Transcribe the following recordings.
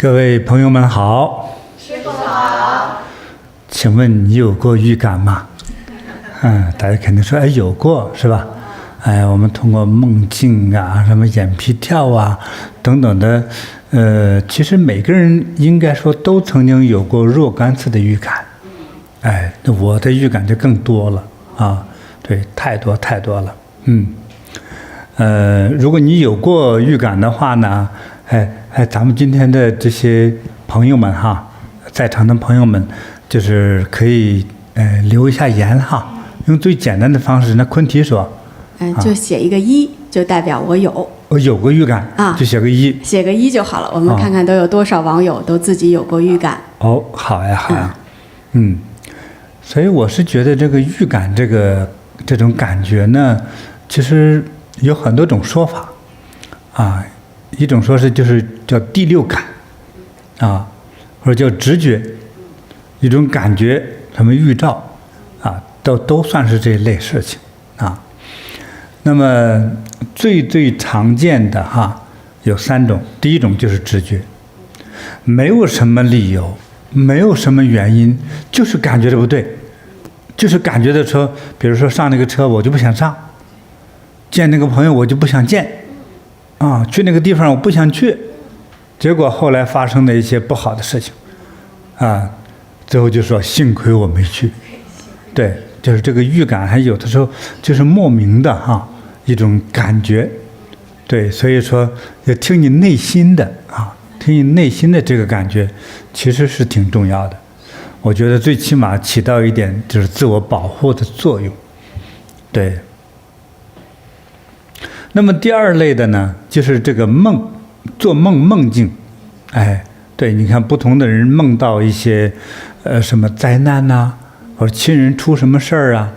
各位朋友们好，师父好。请问你有过预感吗？大家肯定说，有过是吧？我们通过梦境啊，什么眼皮跳啊，等等的，其实每个人应该说都曾经有过若干次的预感。那我的预感就更多了啊，对，太多了。如果你有过预感的话呢，咱们今天的这些朋友们哈，在场的朋友们，就是可以留一下言哈，用最简单的方式。那坤提说，就写一个1，就代表我有。我有过预感啊，就写个1，写个1就好了。我们看看都有多少网友都自己有过预感。好呀。所以我是觉得这个预感这种感觉呢，其实有很多种说法啊。一种说是就是叫第六感啊，或者叫直觉，一种感觉，什么预兆啊，都算是这一类事情啊。那么最常见的有3种，第一种就是直觉，没有什么理由，没有什么原因，就是感觉的不对，就是感觉的车，比如说上那个车我就不想上，见那个朋友我就不想见。去那个地方我不想去，结果后来发生的一些不好的事情，最后就说幸亏我没去。对，就是这个预感，还有的时候就是莫名的一种感觉。对，所以说要听你内心的听你内心的这个感觉，其实是挺重要的。我觉得最起码起到一点就是自我保护的作用。对。那么第二类的呢，就是这个做梦境。对，你看不同的人梦到一些什么灾难呐，或者亲人出什么事儿啊，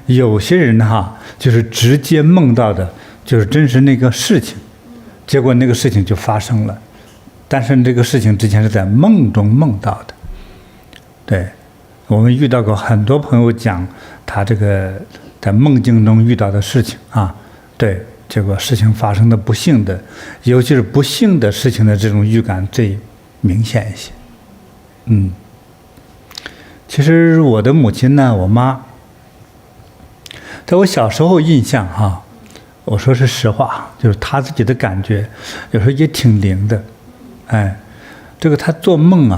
有些人就是直接梦到的就是真实那个事情，结果那个事情就发生了，但是这个事情之前是在梦中梦到的。对，我们遇到过很多朋友讲他这个在梦境中遇到的事情对，结果事情发生的不幸的，尤其是不幸的事情的这种预感最明显一些。其实我的母亲呢，我妈，在我小时候印象我说是实话，就是她自己的感觉，有时候也挺灵的。这个她做梦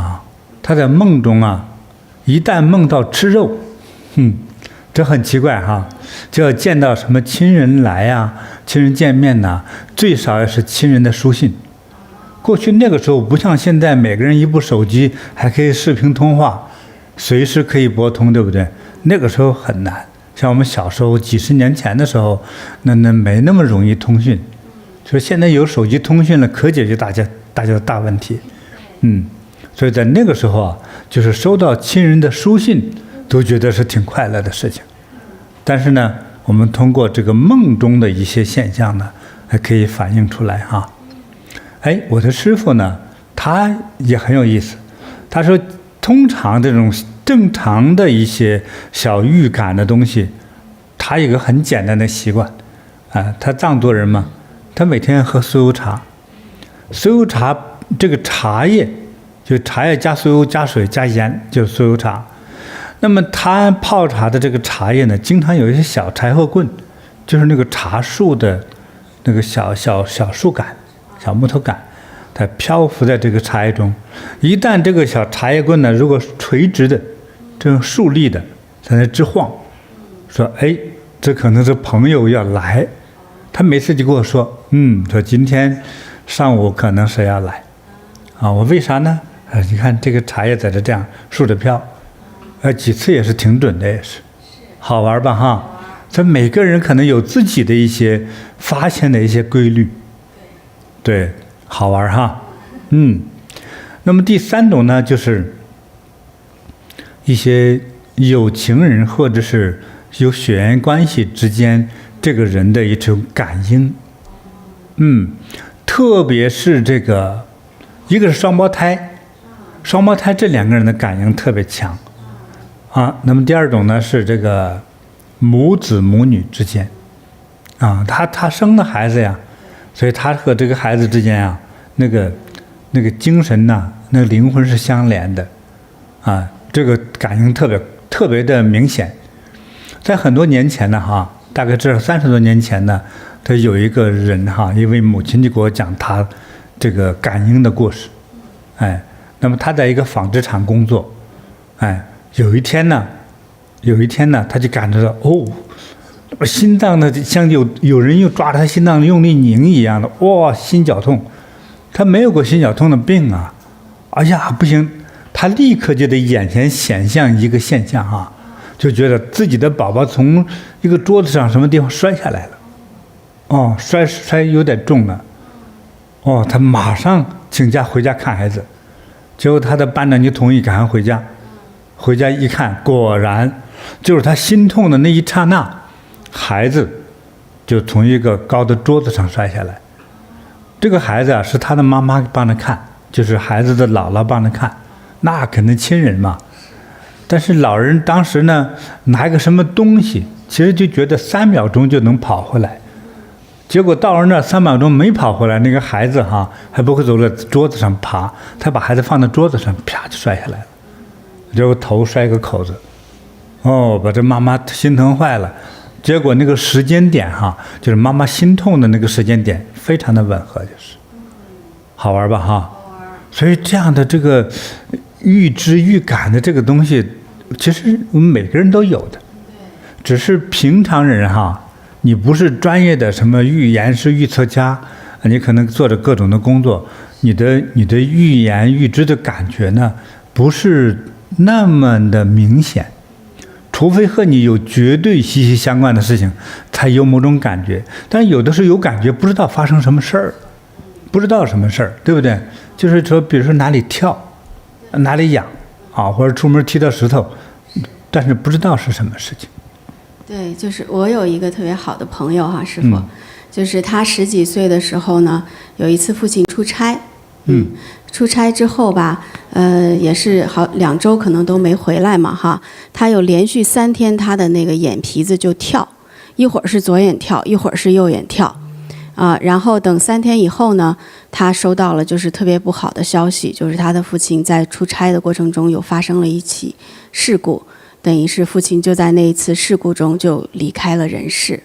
她在梦中一旦梦到吃肉，这很奇怪就要见到什么亲人来亲人见面最少也是亲人的书信。过去那个时候不像现在，每个人一部手机还可以视频通话，随时可以拨通，对不对？那个时候很难，像我们小时候几十年前的时候，那没那么容易通讯。所以现在有手机通讯了，可解决大家的大问题。所以在那个时候就是收到亲人的书信都觉得是挺快乐的事情。但是呢，我们通过这个梦中的一些现象呢，还可以反映出来我的师父呢，他也很有意思。他说，通常这种正常的一些小预感的东西，他有一个很简单的习惯他藏族人嘛，他每天喝酥油茶。酥油茶这个茶叶，就茶叶加酥油加水加盐，就是酥油茶。那么他泡茶的这个茶叶呢，经常有一些小柴火棍，就是那个茶树的那个小树干、小木头干，它漂浮在这个茶叶中。一旦这个小茶叶棍呢，如果垂直的这种竖立的在那直晃，说这可能是朋友要来。他每次就跟我说，说今天上午可能谁要来我为啥呢？你看这个茶叶在这样竖着飘。几次也是挺准的，也是好玩吧所以每个人可能有自己的一些发现的一些规律。对，好玩那么第3种呢，就是一些有情人或者是有血缘关系之间这个人的一种感应。特别是这个一个是双胞胎这2个人的感应特别强那么第2种呢，是这个母子母女之间他生的孩子呀，所以他和这个孩子之间那个那个精神呐，那个灵魂是相连的，啊，这个感应特别的明显。在很多年前呢，哈，大概至少30多年前呢，他有一个人哈，一位母亲就给我讲他这个感应的故事，哎，那么他在一个纺织厂工作，哎，有一天呢，他就感觉到心脏的像有人又抓着他心脏用力拧一样的，哇，心绞痛。他没有过心绞痛的病啊，哎呀，不行，他立刻就得眼前显现一个现象啊，就觉得自己的宝宝从一个桌子上什么地方摔下来了，摔有点重了，他马上请假回家看孩子，结果他的班长就同意赶快回家，回家一看，果然就是他心痛的那一刹那，孩子就从一个高的桌子上摔下来。这个孩子啊，是他的妈妈帮着看，就是孩子的姥姥帮着看，那肯定亲人嘛。但是老人当时呢，拿一个什么东西，其实就觉得3秒钟就能跑回来，结果到了那3秒钟没跑回来，那个孩子哈还不会走到桌子上爬，他把孩子放在桌子上，啪就摔下来了，结果头摔个口子，把这妈妈心疼坏了。结果那个时间点哈，就是妈妈心痛的那个时间点，非常的吻合，就是好玩吧哈。所以这样的这个预知预感的这个东西，其实我们每个人都有的，只是平常人哈，你不是专业的什么预言师、预测家，你可能做着各种的工作，你的预言预知的感觉呢，不是那么的明显。除非和你有绝对息息相关的事情，才有某种感觉。但有的时候有感觉，不知道发生什么事儿，不知道什么事儿，对不对？就是说，比如说哪里跳，哪里痒啊，或者出门踢到石头，但是不知道是什么事情。对，就是我有一个特别好的朋友哈，师傅，就是他10几岁的时候呢，有一次父亲出差，出差之后吧，也是好2周可能都没回来嘛哈。他有连续3天，他的那个眼皮子就跳，一会儿是左眼跳，一会儿是右眼跳，然后等3天以后呢，他收到了就是特别不好的消息，就是他的父亲在出差的过程中有发生了一起事故，等于是父亲就在那一次事故中就离开了人世，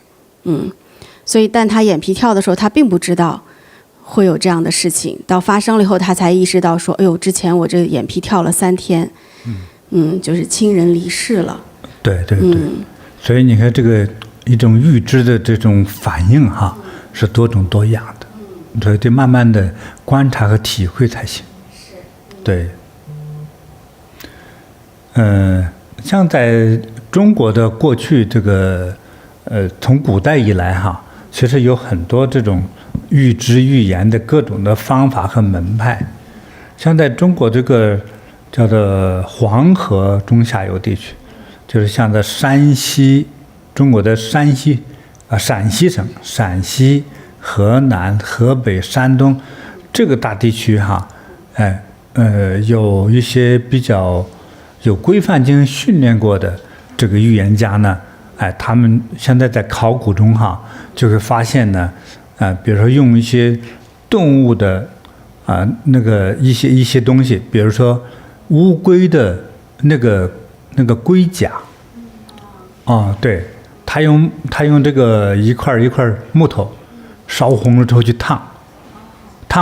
所以但他眼皮跳的时候，他并不知道会有这样的事情，到发生了以后，他才意识到说，哎呦，之前我这眼皮跳了3天，就是亲人离世了。对，所以你看这个一种预知的这种反应哈，是多种多样的，所以得慢慢的观察和体会才行。对，像在中国的过去这个从古代以来哈，其实有很多这种预知预言的各种的方法和门派，像在中国这个叫做黄河中下游地区，就是像在山西，中国的山西陕西省、陕西、河南、河北、山东这个大地区哈，有一些比较有规范进行训练过的这个预言家呢，他们现在在考古中哈，就会发现呢，比如说用一些动物的那个一些东西，比如说乌龟的那个龟甲，对，他用这个一块一块木头烧红了之后去烫，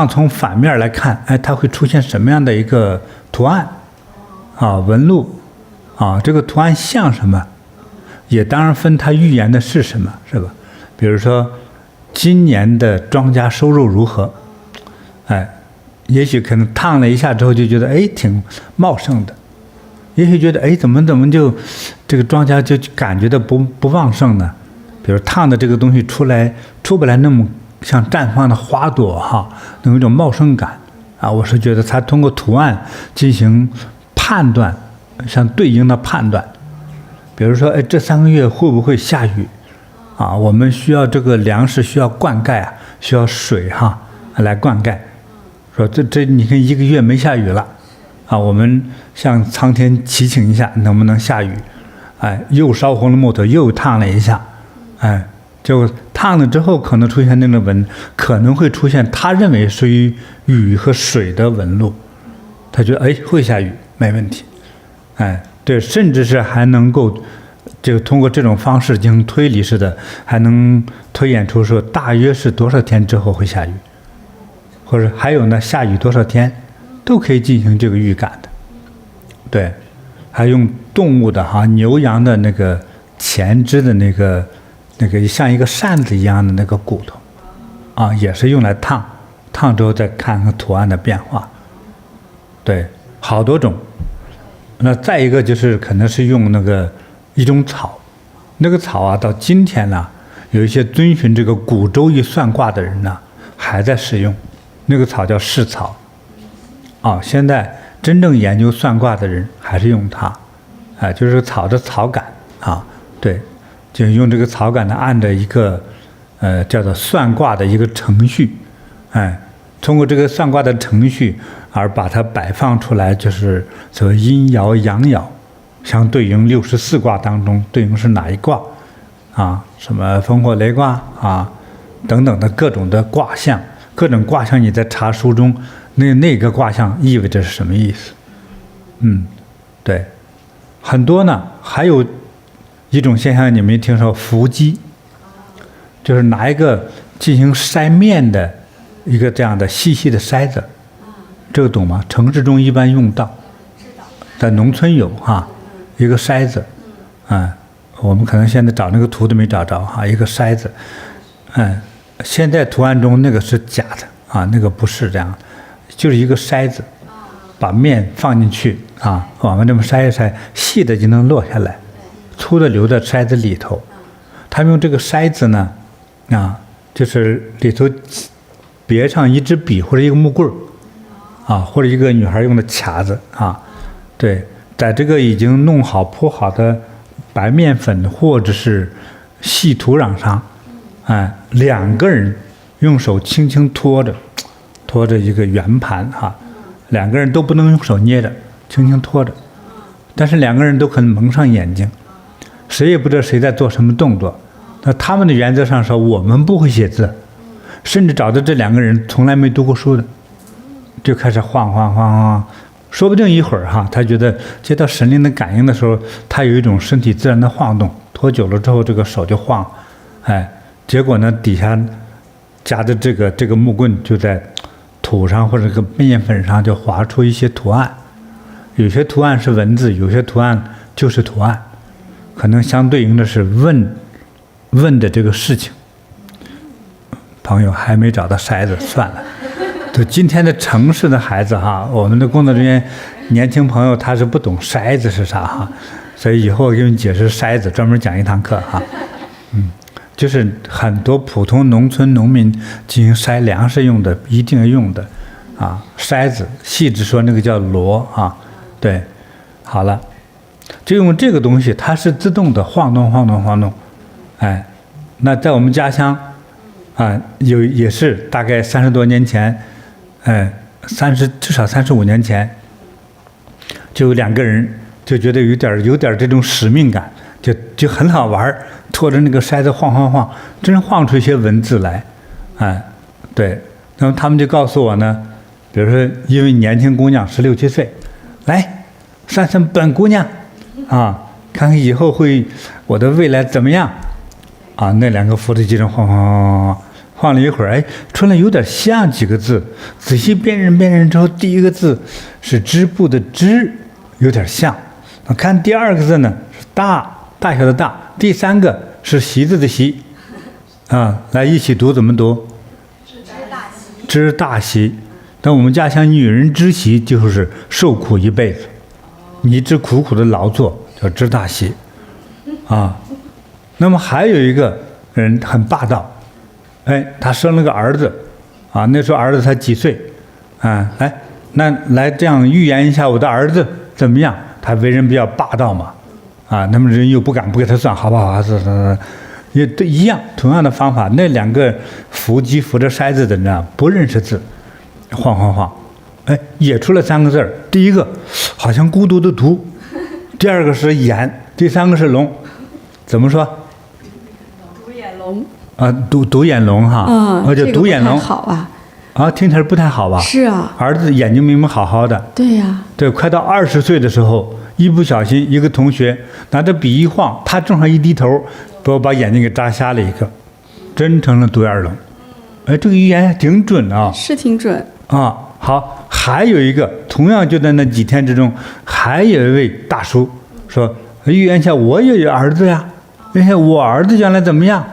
从反面来看，它会出现什么样的一个图案纹路这个图案像什么，也当然分它预言的是什么，是吧？比如说今年的庄稼收入如何，也许可能烫了一下之后就觉得挺茂盛的，也许觉得怎么就这个庄稼就感觉到不旺盛呢？比如烫的这个东西出不来那么像绽放的花朵那么一种茂盛感我是觉得它通过图案进行判断，像对应的判断，比如说这3个月会不会下雨我们需要这个粮食需要灌溉需要水来灌溉，说这你看1个月没下雨了我们向苍天祈请一下能不能下雨，又烧红了木头又烫了一下，就烫了之后可能出现那种纹，可能会出现他认为属于雨和水的纹路，他觉得哎会下雨没问题，哎对，甚至是还能够就通过这种方式进行推理式的，还能推演出说大约是多少天之后会下雨，或者还有呢下雨多少天，都可以进行这个预感的。对，还用动物的牛羊的那个前肢的那个像一个扇子一样的那个骨头，也是用来烫，烫之后再看看图案的变化。对，好多种。那再一个就是可能是用那个一种草，那个草到今天呢，有一些遵循这个古周易算卦的人呢，还在使用。那个草叫蓍草，现在真正研究算卦的人还是用它，就是草的草杆对，就用这个草杆呢按着一个叫做算卦的一个程序，通过这个算卦的程序而把它摆放出来，就是所谓阴爻阳爻相对应64卦当中对应是哪一卦什么风火雷卦等等的各种的卦象，各种卦象你在查书中那个卦象意味着是什么意思？对，很多呢，还有一种现象你没听说，伏击，就是拿一个进行筛面的一个这样的细细的筛子，这个懂吗？城市中一般用到，在农村有一个筛子，我们可能现在找那个图都没找着一个筛子，现在图案中那个是假的那个不是这样，就是一个筛子，把面放进去往外这么筛一筛，细的就能落下来，粗的留在筛子里头。他们用这个筛子呢，就是里头别上一支笔或者一个木棍或者一个女孩用的卡子对，在这个已经弄好铺好的白面粉或者是细土壤上，两个人用手轻轻托着一个圆盘两个人都不能用手捏着，轻轻托着，但是两个人都可能蒙上眼睛，谁也不知道谁在做什么动作。那他们的原则上说，我们不会写字，甚至找到这两个人从来没读过书的，就开始晃，说不定一会儿他觉得接到神灵的感应的时候，他有一种身体自然的晃动，拖久了之后这个手就晃，结果呢底下夹着这个木棍就在土上或者这个面粉上就划出一些图案，有些图案是文字，有些图案就是图案，可能相对应的是问的这个事情。朋友还没找到筛子，算了。就今天的城市的孩子我们的工作人员年轻朋友他是不懂筛子是啥所以以后我给你解释筛子，专门讲一堂课就是很多普通农村农民进行筛粮食用的，一定要用的筛子，细致说那个叫箩对，好了，就用这个东西，它是自动的晃动，那在我们家乡也是大概30多年前，至少35年前，就有两个人就觉得有点这种使命感，就很好玩，拖着那个筛子晃，真晃出一些文字来，对，那么他们就告诉我呢，比如说一位年轻姑娘16、17岁，来算算本姑娘看看以后我的未来怎么样那两个扶着机上晃了一会儿，出来有点像几个字，仔细辨认之后，第一个字是织布的织，有点像。看第二个字呢是大小的大，第三个是席子的席，来一起读怎么读？织大席。但我们家乡女人织席就是受苦一辈子，你一直苦苦的劳作叫织大席那么还有一个人很霸道。他生了个儿子那时候儿子才几岁那来这样预言一下我的儿子怎么样，他为人比较霸道嘛那么人又不敢不给他算，好不好也都一样，同样的方法。那两个扶着筛子的人不认识字，晃也出了3个字，第一个好像孤独的独，第二个是眼，第三个是龙，怎么说？独眼龙啊，独眼龙哈，就这个独眼龙不太好啊。听起来不太好吧？是啊，儿子眼睛明明好好的，对呀、对，快到20岁的时候，一不小心一个同学拿着笔一晃，他正好一低头，把眼睛给扎瞎了一个，真成了独眼龙。哎，这个预言还挺准啊。是挺准。啊，好，还有一个，同样就在那几天之中，还有一位大叔说，预言一下我也有儿子呀，预言我儿子将来怎么样？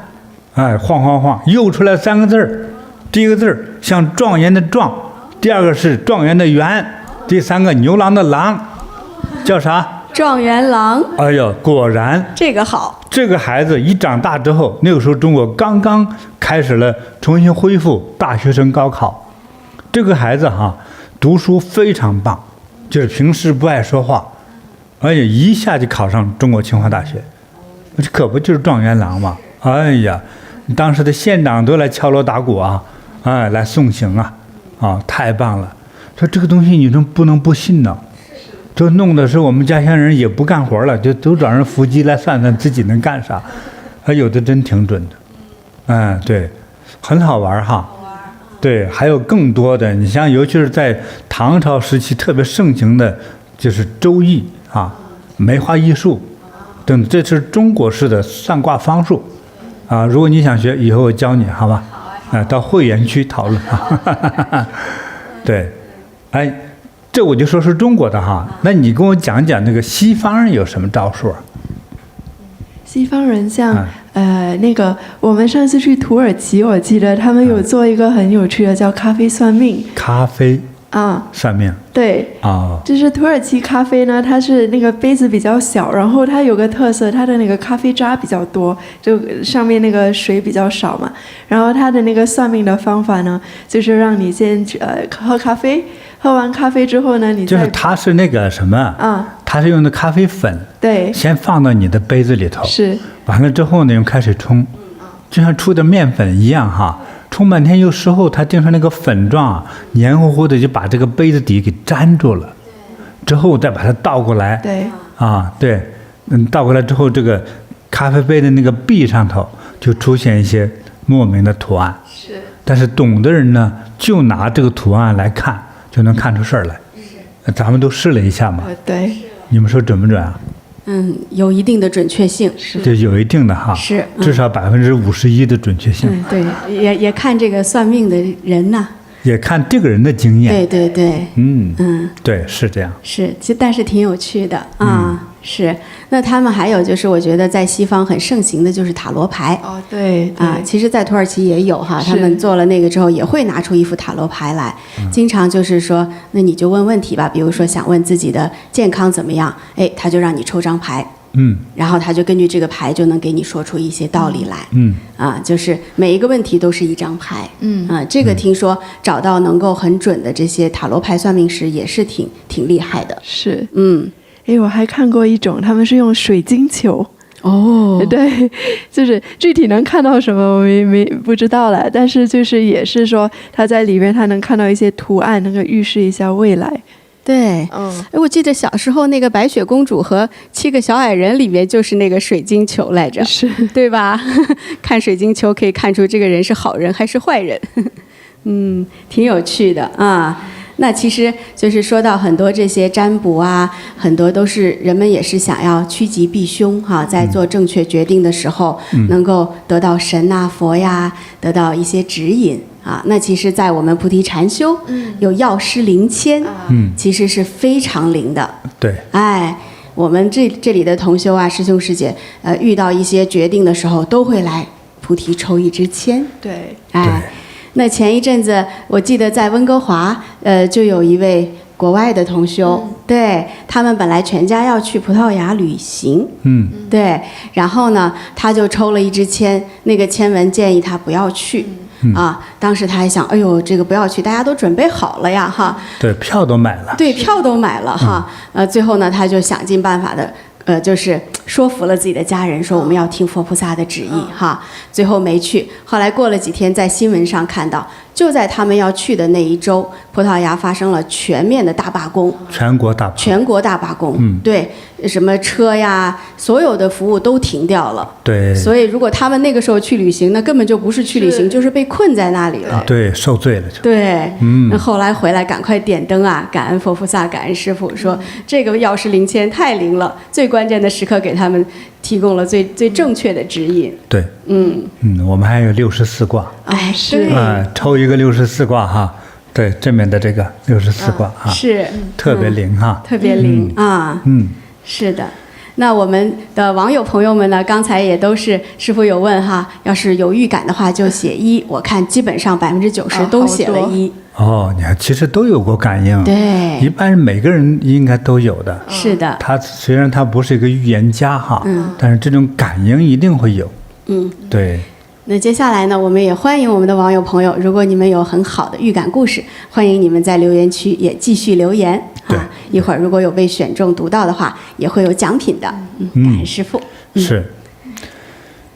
哎，晃，又出来3个字儿，第一个字儿像状元的状，第二个是状元的元，第三个牛郎的郎，叫啥？状元郎。哎呦，果然这个好。这个孩子一长大之后，那个时候中国刚刚开始了重新恢复大学生高考。这个孩子读书非常棒，就是平时不爱说话，而且一下就考上中国清华大学，这可不就是状元郎吗？哎呀，当时的县长都来敲锣打鼓来送行太棒了！说这个东西你都不能不信呢。这弄的是我们家乡人也不干活了，就都找人伏击来算算自己能干啥，有的真挺准的，对，很好玩对，还有更多的，你像尤其是在唐朝时期特别盛行的，就是周易梅花易数等，这是中国式的算卦方术如果你想学，以后我教你，好吧？到会员区讨论对，这我就说是中国的那你跟我讲讲那个西方人有什么招数？西方人像那个我们上次去土耳其，我记得他们有做一个很有趣的叫咖啡算命。咖啡算命。对就是土耳其咖啡呢，它是那个杯子比较小，然后它有个特色，它的那个咖啡渣比较多，就上面那个水比较少嘛。然后它的那个算命的方法呢，就是让你先喝咖啡，喝完咖啡之后呢，你再就是它是那个什么它是用的咖啡粉，对，先放到你的杯子里头，是完了之后呢，用开水冲，就像出的面粉一样冲半天，有时候它定成那个粉状黏糊糊的，就把这个杯子底给粘住了，之后再把它倒过来，对对，倒过来之后，这个咖啡杯的那个壁上头就出现一些莫名的图案，是，但是懂的人呢，就拿这个图案来看，就能看出事儿来。咱们都试了一下嘛，对，你们说准不准啊？有一定的准确性，就有一定的是至少51%的准确性。对，也看这个算命的人呐，也看这个人的经验。对，对，是这样。是，但是挺有趣的是。那他们还有就是，我觉得在西方很盛行的就是塔罗牌。对其实，在土耳其也有他们做了那个之后，也会拿出一副塔罗牌来，经常就是说，那你就问问题吧，比如说想问自己的健康怎么样，他就让你抽张牌。然后他就根据这个牌就能给你说出一些道理来。就是每一个问题都是一张牌。这个听说找到能够很准的这些塔罗牌算命师也是挺厉害的。是。我还看过一种，他们是用水晶球。对，就是具体能看到什么我不知道了，但是就是也是说他在里面他能看到一些图案，能够预示一下未来。对，我记得小时候那个白雪公主和7个小矮人里面就是那个水晶球来着，是对吧？看水晶球可以看出这个人是好人还是坏人，挺有趣的那其实就是说到很多这些占卜很多都是人们也是想要趋吉避凶在做正确决定的时候，能够得到神佛呀，得到一些指引那其实在我们菩提禅修有药师灵签其实是非常灵的。对，我们这里的同修师兄师姐遇到一些决定的时候都会来菩提抽一支签。对，那前一阵子我记得在温哥华就有一位国外的同修，对，他们本来全家要去葡萄牙旅行，对，然后呢他就抽了一支签，那个签文建议他不要去当时他还想，哎呦，这个不要去，大家都准备好了呀对，票都买了，对，票都买了最后呢他就想尽办法的就是说服了自己的家人，说我们要听佛菩萨的旨意哈。最后没去，后来过了几天，在新闻上看到，就在他们要去的那一周，葡萄牙发生了全面的大罢工，全国大罢工，全国大罢工，对，什么车呀，所有的服务都停掉了。对，所以如果他们那个时候去旅行，那根本就不是去旅行，就是被困在那里了。对，受罪了就。对，那后来回来赶快点灯啊，感恩佛菩萨，感恩师父，说这个药师灵签太灵了，最关键的时刻给他们提供了最正确的指引。对，我们还有64卦，哎，是对，抽一个64卦哈，对，正面的这个64卦哈，是特别灵哈，特别灵啊，是的。那我们的网友朋友们呢，刚才也都是师父有问哈，要是有预感的话就写1，我看基本上90%都写了1。哦，你看，其实都有过感应，对，一般每个人应该都有的。是的，他虽然他不是一个预言家哈，但是这种感应一定会有。对。那接下来呢，我们也欢迎我们的网友朋友，如果你们有很好的预感故事，欢迎你们在留言区也继续留言啊。一会儿如果有被选中读到的话，也会有奖品的。感恩师父。是。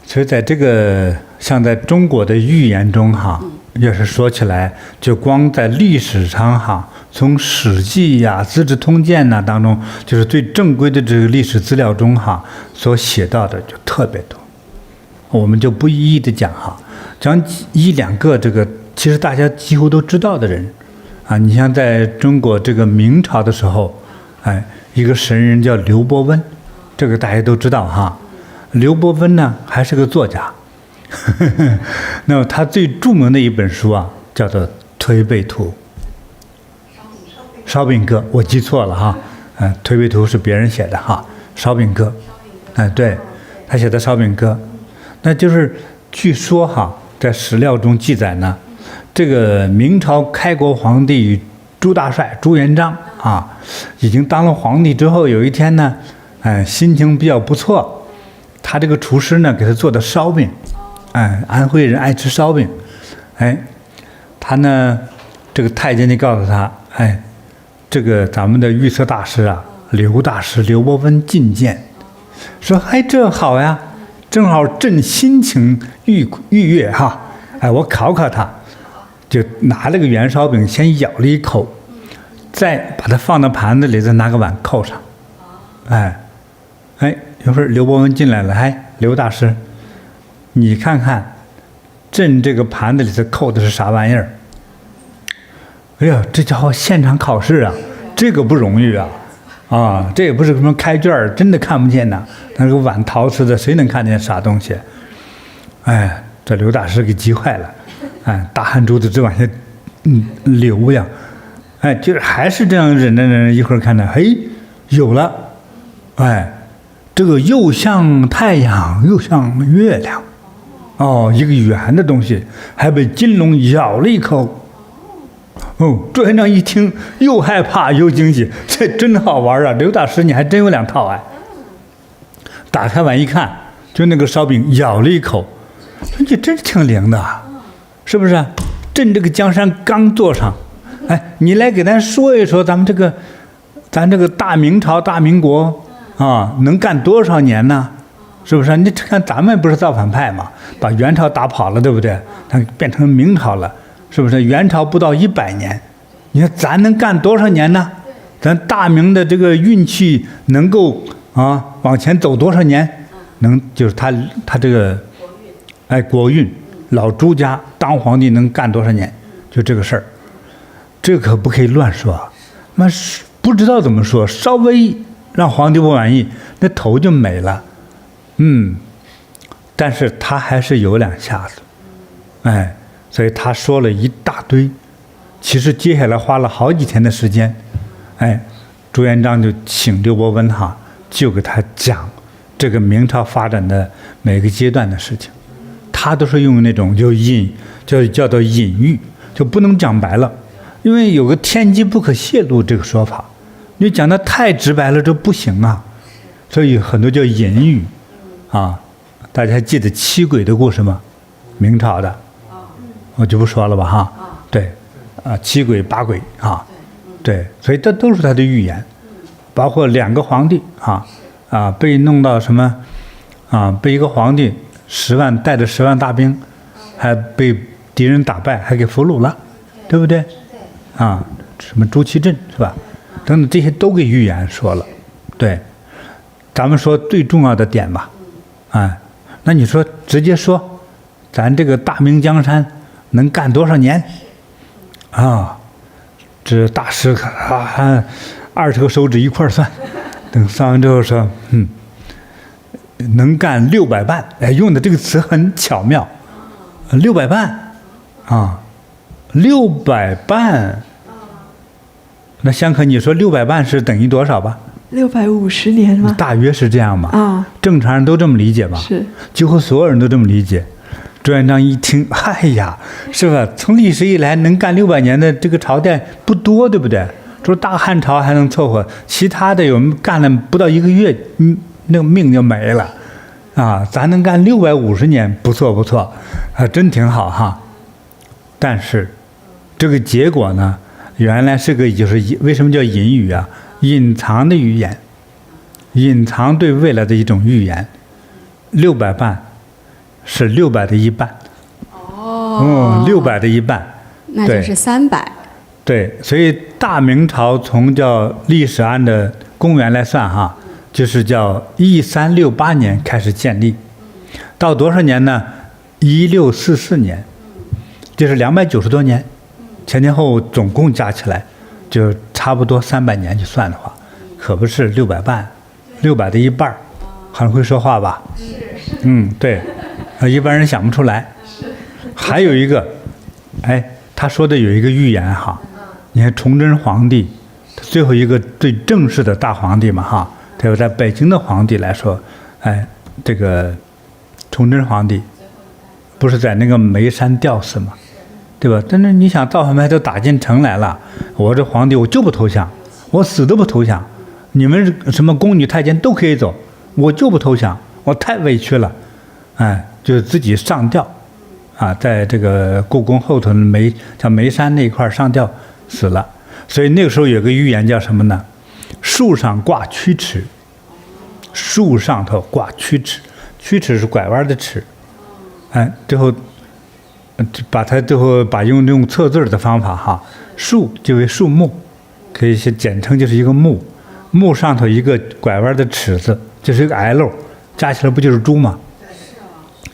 所以在这个像在中国的寓言中哈，要是说起来，就光在历史上哈，从《史记》呀、《资治通鉴》呐当中，就是最正规的这个历史资料中哈，所写到的就特别多。我们就不一一的讲哈，讲1、2个这个其实大家几乎都知道的人啊。你像在中国这个明朝的时候，一个神人叫刘伯温，这个大家都知道哈。刘伯温呢还是个作家，那么他最著名的一本书啊，叫做《推背图》。烧饼歌，我记错了哈，《推背图》是别人写的哈，烧饼歌，对，他写的烧饼歌。那就是据说哈，在史料中记载呢，这个明朝开国皇帝朱大帅朱元璋啊，已经当了皇帝之后，有一天呢，心情比较不错，他这个厨师呢给他做的烧饼，安徽人爱吃烧饼，他呢这个太监就告诉他，这个咱们的御册大师啊，刘大师刘伯温进谏，说这好呀。正好朕心情愉悦哈，我考考他，就拿了个圆烧饼，先咬了一口，再把它放到盘子里，再拿个碗扣上，一会儿刘伯温进来了，刘大师，你看看，朕这个盘子里头扣的是啥玩意儿？哎呀，这家伙现场考试啊，这个不容易啊。这也不是什么开卷，真的看不见呐。那个碗陶瓷的，谁能看见啥东西？这刘大师给急坏了，大汗珠子直往下流呀，就是还是这样忍着，一会儿看着，有了，这个又像太阳又像月亮，一个圆的东西，还被金龙咬了一口。朱元璋一听，又害怕又惊喜，这真好玩啊！刘大师，你还真有2套打开碗一看，就那个烧饼咬了一口，你真是挺灵的，是不是？朕这个江山刚坐上，你来给咱说一说，咱这个大明朝、大民国啊，能干多少年呢？是不是？你看咱们不是造反派嘛，把元朝打跑了，对不对？它变成明朝了。是不是元朝不到100年？你看咱能干多少年呢？咱大明的这个运气能够往前走多少年？就是他这个国运，老朱家当皇帝能干多少年？就这个事儿，这可不可以乱说？那不知道怎么说，稍微让皇帝不满意，那头就没了。但是他还是有2下子，所以他说了一大堆，其实接下来花了好几天的时间，朱元璋就请刘伯温就给他讲这个明朝发展的每个阶段的事情，他都是用那种叫做隐喻，就不能讲白了，因为有个天机不可泄露这个说法，你讲的太直白了这不行啊，所以很多叫隐喻大家还记得七鬼的故事吗？明朝的。我就不说了吧对，七鬼八鬼对，所以这都是他的预言，包括2个皇帝被弄到什么被一个皇帝带着10万大兵，还被敌人打败，还给俘虏了，对不对？什么朱祁镇是吧？等等，这些都给预言说了。对，咱们说最重要的点吧，那你说直接说，咱这个大明江山能干多少年？这大师20个手指一块算，等算完之后说，能干600半，用的这个词很巧妙，600半，600半。那香可，你说600半是等于多少吧？650年吗？大约是这样吧。正常人都这么理解吧？是，几乎所有人都这么理解。朱元璋一听，哎呀，是吧？从历史以来能干600年的这个朝代不多，对不对？说大汉朝还能凑合，其他的有人干了不到1个月，那个命就没了，咱能干650年，不错不错，真挺好哈。但是这个结果呢，原来是个就是为什么叫隐语啊？隐藏的预言，隐藏对未来的一种预言。600半是600的一半。600的一半，那就是300。对，所以大明朝从叫历史按的公元来算哈，就是叫1368年开始建立，到多少年呢？1644年，就是290多年，前前后总共加起来，就差不多300年去算的话，可不是600半，600的一半，很会说话吧？对，一般人想不出来。还有一个，他说的有一个预言哈。你看崇祯皇帝，最后一个最正式的大皇帝嘛哈，对吧？在北京的皇帝来说，这个崇祯皇帝不是在那个眉山吊死嘛，对吧？但是你想，造反派都打进城来了，我这皇帝我就不投降，我死都不投降，你们什么宫女太监都可以走，我就不投降，我太委屈了，就是自己上吊，在这个故宫后头叫眉山那一块上吊。死了，所以那个时候有个预言叫什么呢？树上挂曲尺，树上头挂曲尺，曲尺是拐弯的尺，最后把用测字的方法哈，树就为树木，可以简称就是一个木，木上头一个拐弯的尺子，就是一个 L， 加起来不就是猪吗？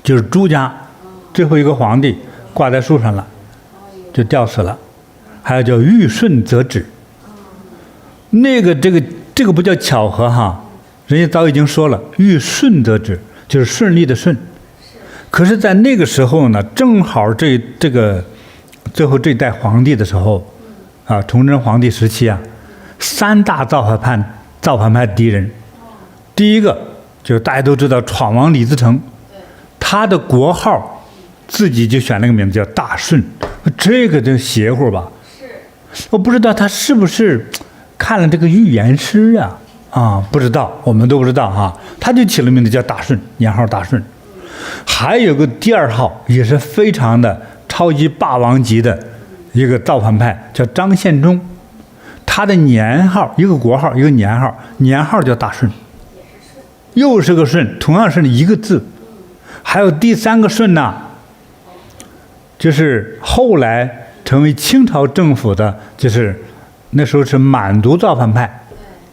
就是朱家最后一个皇帝挂在树上了，就吊死了。还有叫遇顺则止，这个不叫巧合哈，人家早已经说了，遇顺则止就是顺利的顺。可是，在那个时候呢，正好这个最后这代皇帝的时候，崇祯皇帝时期3大造反派敌人，第一个就是大家都知道闯王李自成，他的国号自己就选了个名字叫大顺，这个就邪乎吧。我不知道他是不是看了这个预言诗不知道，我们都不知道哈。他就起了名字叫大顺，年号大顺。还有个第2号也是非常的超级霸王级的一个造反派，叫张献忠，他的年号一个国号一个年号叫大顺，又是个顺，同样是一个字。还有第3个顺呢，就是后来成为清朝政府的，就是那时候是满族造反派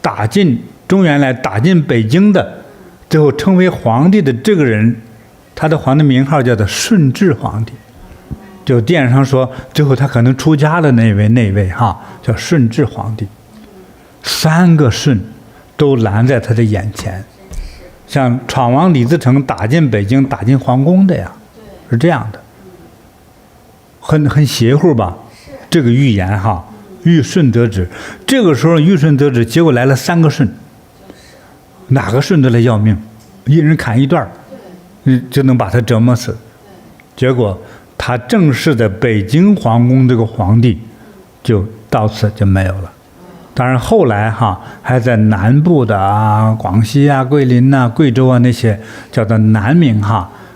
打进中原来，打进北京的，最后成为皇帝的这个人，他的皇帝名号叫做顺治皇帝，就电视上说最后他可能出家的那位叫顺治皇帝。3个顺都拦在他的眼前，像闯王李自成打进北京，打进皇宫的呀，是这样的。很邪乎吧？这个预言遇顺则止。这个时候遇顺则止，结果来了3个顺，哪个顺都来要命，一人砍一段，就能把他折磨死。结果他正式的北京皇宫这个皇帝就到此就没有了。当然后来还在南部的广西桂林贵州那些叫做南明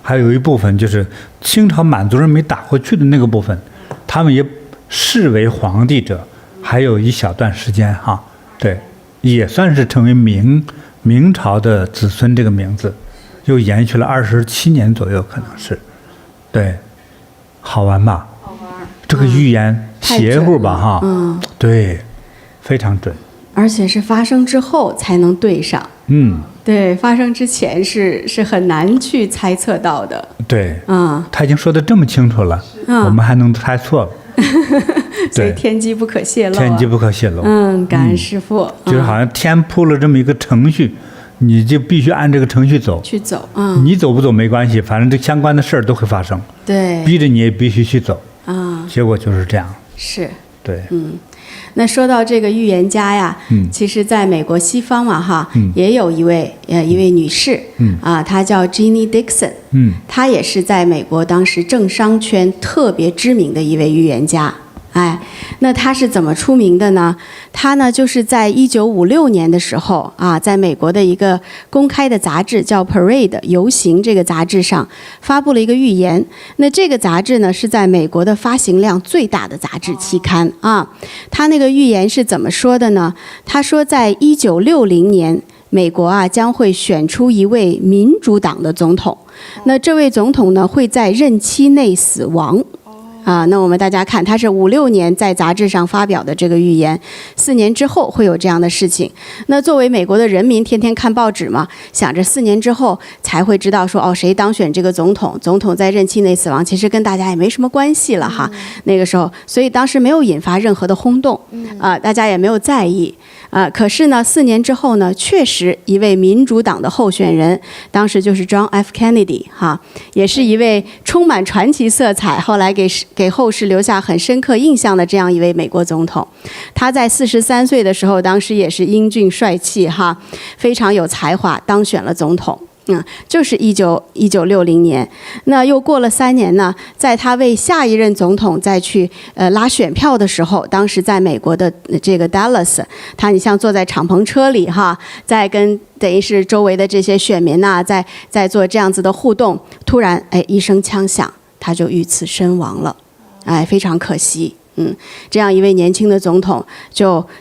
还有一部分就是清朝满族人没打回去的那个部分，他们也视为皇帝者，还有一小段时间对，也算是成为明朝的子孙这个名字，又延续了27年左右，可能是，对，好玩吧？好玩。这个预言邪乎吧？哈，对，非常准。而且是发生之后才能对上。对，发生之前是很难去猜测到的。对，他已经说得这么清楚了，我们还能猜错了。所以天机不可泄露。天机不可泄露。感恩师父。就是好像天铺了这么一个程序，你就必须按这个程序走。去走，你走不走没关系，反正这相关的事儿都会发生。对。逼着你也必须去走。结果就是这样。是。对。那说到这个预言家呀，其实在美国西方嘛，哈，也有一位女士，她叫 Jeannie Dixon，她也是在美国当时政商圈特别知名的一位预言家。那他是怎么出名的呢？他呢就是在1956年的时候在美国的一个公开的杂志叫 Parade 游行这个杂志上发布了一个预言。那这个杂志呢是在美国的发行量最大的杂志期刊他那个预言是怎么说的呢？他说在1960年美国将会选出一位民主党的总统，那这位总统呢会在任期内死亡。那我们大家看，他是56年在杂志上发表的这个预言，4年之后会有这样的事情。那作为美国的人民，天天看报纸嘛，想着4年之后才会知道说谁当选这个总统，总统在任期内死亡，其实跟大家也没什么关系了哈。那个时候，所以当时没有引发任何的轰动，大家也没有在意。可是呢，4年之后呢，确实一位民主党的候选人，当时就是 John F. Kennedy 也是一位充满传奇色彩，后来给后世留下很深刻印象的这样一位美国总统。他在43岁的时候，当时也是英俊帅气非常有才华，当选了总统。就是1960年，那又过了3年呢，在他为下一任总统再去拉选票的时候，当时在美国的这个 Dallas， 你像坐在敞篷车里在跟等于是周围的这些选民在做这样子的互动，突然一声枪响，他就遇刺身亡了，非常可惜。这样一位年轻的总统，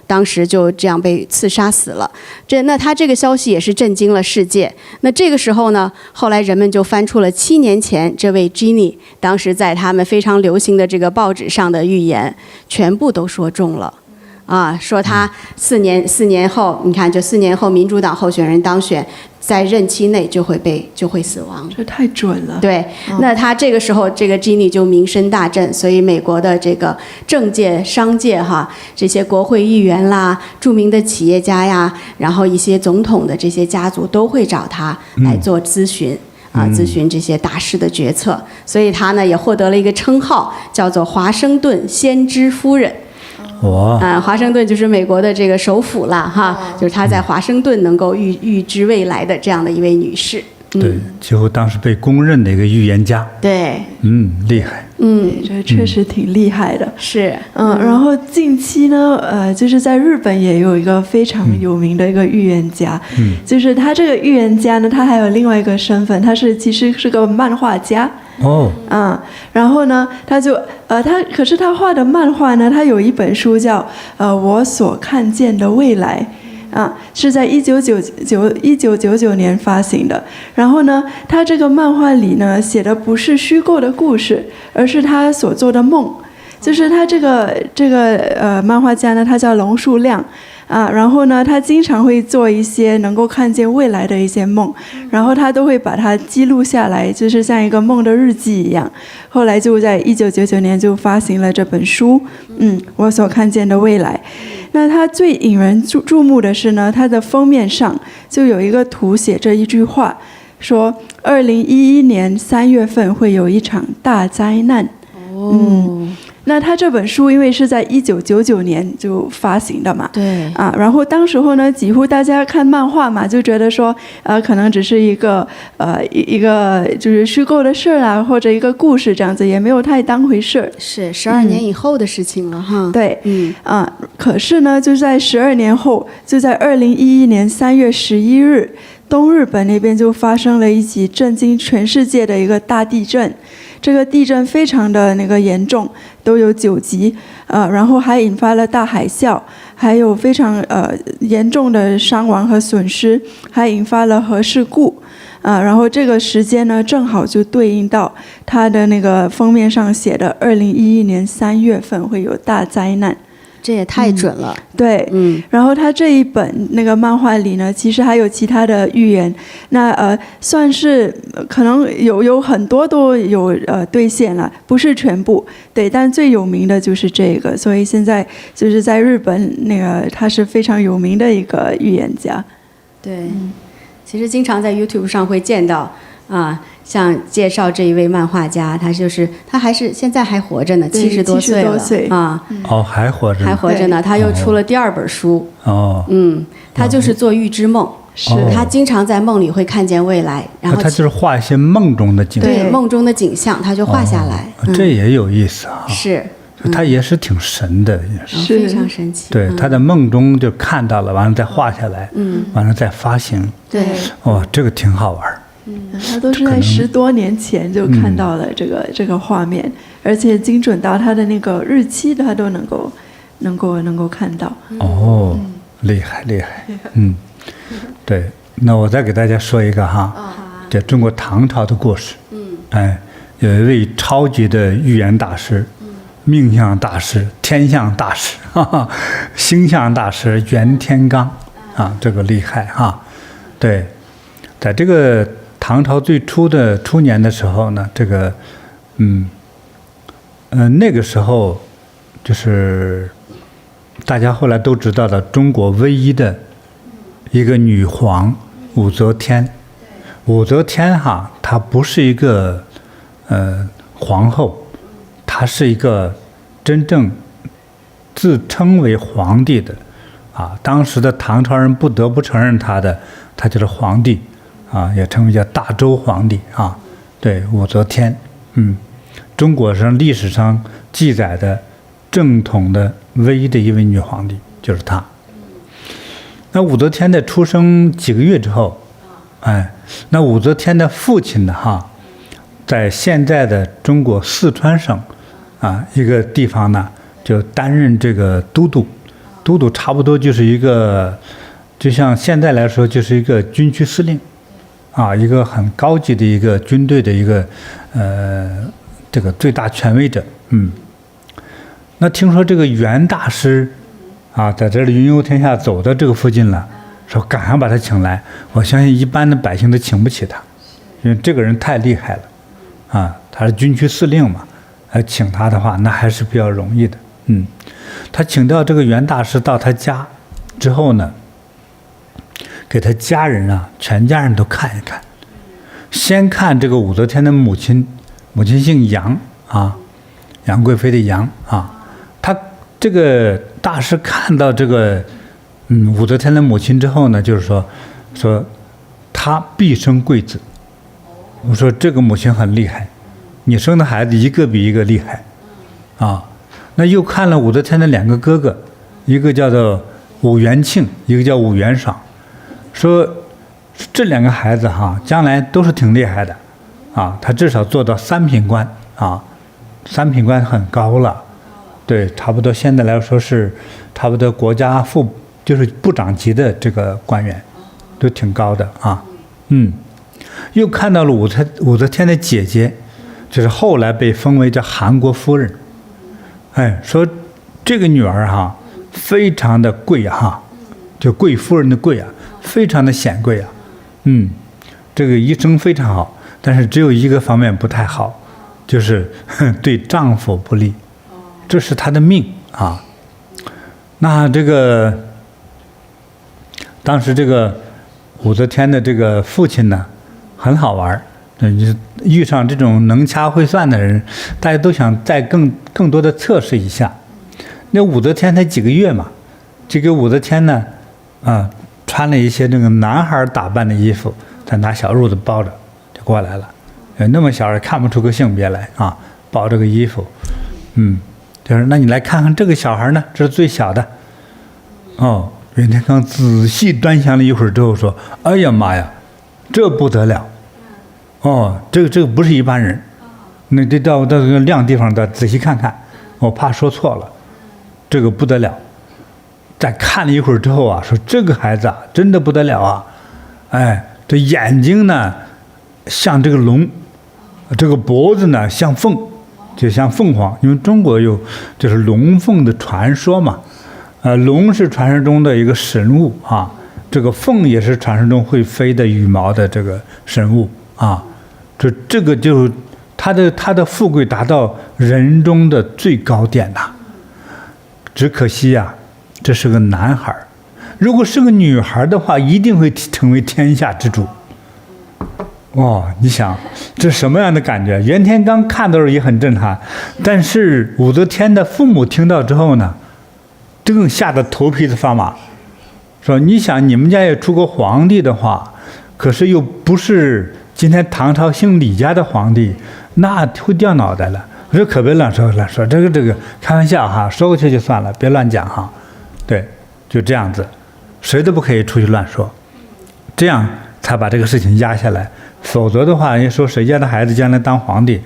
当时就这样被刺杀死了。那他这个消息也是震惊了世界。那这个时候呢，后来人们就翻出了7年前这位 Jeannie 当时在他们非常流行的这个报纸上的预言，全部都说中了。说他4年后，你看，就4年后民主党候选人当选，在任期内就会死亡，这太准了。对，那他这个时候这个 Jeannie 就名声大振，所以美国的这个政界、商界这些国会议员啦、著名的企业家呀，然后一些总统的这些家族都会找他来做咨询。咨询这些大事的决策，所以他呢也获得了一个称号，叫做华盛顿先知夫人。华盛顿就是美国的这个首府了就是她在华盛顿能够预知未来的这样的一位女士。对，几乎当时被公认的一个预言家。对，厉害。这确实挺厉害的。是，然后近期呢，就是在日本也有一个非常有名的一个预言家，就是他这个预言家呢，他还有另外一个身份，他其实是个漫画家。然后呢，可是他画的漫画呢，他有一本书叫我所看见的未来。是在1999年发行的。然后呢，他这个漫画里呢写的不是虚构的故事，而是他所做的梦。就是他这个漫画家呢，他叫龙树亮。然后呢，他经常会做一些能够看见未来的一些梦，然后他都会把它记录下来，就是像一个梦的日记一样。后来就在1999年就发行了这本书，我所看见的未来。那他最引人注目的是呢，他的封面上就有一个图写着一句话，说2011年3月份会有一场大灾难。那他这本书因为是在1999年就发行的嘛，对然后当时候呢，几乎大家看漫画嘛，就觉得说，可能只是一个就是虚构的事啊，或者一个故事这样子，也没有太当回事。是12年以后的事情了对，可是呢，就在12年后，就在2011年3月11日，东日本那边就发生了一起震惊全世界的一个大地震。这个地震非常的那个严重，都有9级，然后还引发了大海啸，还有非常严重的伤亡和损失，还引发了核事故。然后这个时间呢，正好就对应到它的那个封面上写的2011年3月份会有大灾难。这也太准了。对，然后他这一本那个漫画里呢，其实还有其他的预言，那算是可能有很多都有兑现了，不是全部，对，但最有名的就是这个，所以现在就是在日本那个他是非常有名的一个预言家。对，其实经常在 YouTube 上会见到像介绍这一位漫画家，他还是现在还活着呢，70多岁了还活着，还活着呢。他又出了第2本书。他就是做预知梦，他经常在梦里会看见未来，然后他就是画一些梦中的景象，对，梦中的景象他就画下来。这也有意思啊。是。他也是挺神的，也是非常神奇。对，他在梦中就看到了，完了再画下来，完了再发行。对，这个挺好玩。他都是在10多年前就看到了这个画面，而且精准到他的那个日期，他都能够看到。厉害厉害。对，那我再给大家说一个这中国唐朝的故事。有一位超级的预言大师，命相大师、天象大师、星象大师袁天罡这个厉害对，在这个唐朝最初年的时候呢，这个那个时候就是大家后来都知道的中国唯一的一个女皇武则天。武则天她不是一个皇后，她是一个真正自称为皇帝的当时的唐朝人不得不承认她就是皇帝也称为叫大周皇帝对，武则天。中国历史上记载的正统的唯一的一位女皇帝就是她。那武则天的出生几个月之后，那武则天的父亲呢在现在的中国四川省一个地方呢，就担任这个都督。都督差不多就是一个，就像现在来说就是一个军区司令一个很高级的一个军队的一个这个最大权威者。那听说这个袁大师在这里云游天下走到这个附近了，说赶上把他请来，我相信一般的百姓都请不起他，因为这个人太厉害了他是军区司令嘛，请他的话那还是比较容易的。他请到这个袁大师到他家之后呢，给他家人全家人都看一看。先看这个武则天的母亲姓杨杨贵妃的杨他这个大师看到这个武则天的母亲之后呢，就是说她必生贵子。我说这个母亲很厉害，你生的孩子一个比一个厉害那又看了武则天的2个哥哥，一个叫做武元庆，一个叫武元爽，说这2个孩子将来都是挺厉害的他至少做到3品官3品官很高了，对，差不多现在来说是差不多国家就是部长级的这个官员，都挺高的又看到了武则天的姐姐，就是后来被封为叫韩国夫人。说这个女儿非常的贵就贵夫人的贵非常的显贵这个一生非常好，但是只有一个方面不太好，就是对丈夫不利，这是她的命那这个当时这个武则天的这个父亲呢很好玩，遇上这种能掐会算的人，大家都想再更多的测试一下。那武则天才几个月嘛，这个武则天呢穿了一些那个男孩打扮的衣服，再拿小褥子包着就过来了。那么小也看不出个性别来包这个衣服。就是那你来看看这个小孩呢，这是最小的。袁天罡仔细端详了一会儿之后说：“哎呀妈呀，这不得了！这个不是一般人那得到这个亮地方的仔细看看，我怕说错了，这个不得了。再看了一会儿之后啊，说这个孩子啊，真的不得了啊！哎，这眼睛呢像这个龙，这个脖子呢像凤，就像凤凰。因为中国有就是龙凤的传说嘛，龙是传说中的一个神物啊，这个凤也是传说中会飞的羽毛的这个神物啊。这个就他的富贵达到人中的最高点呐、只可惜呀、这是个男孩，如果是个女孩的话，一定会成为天下之主。哦，你想这什么样的感觉？袁天罡看到时候也很震撼，但是武则天的父母听到之后呢，更吓得头皮子发麻。说你想你们家也出过皇帝的话，可是又不是今天唐朝姓李家的皇帝，那会掉脑袋了。我说可别乱说，这个开玩笑哈，说过去就算了，别乱讲哈。对，就这样子，谁都不可以出去乱说，这样才把这个事情压下来。否则的话，人家说谁家的孩子将来当皇帝，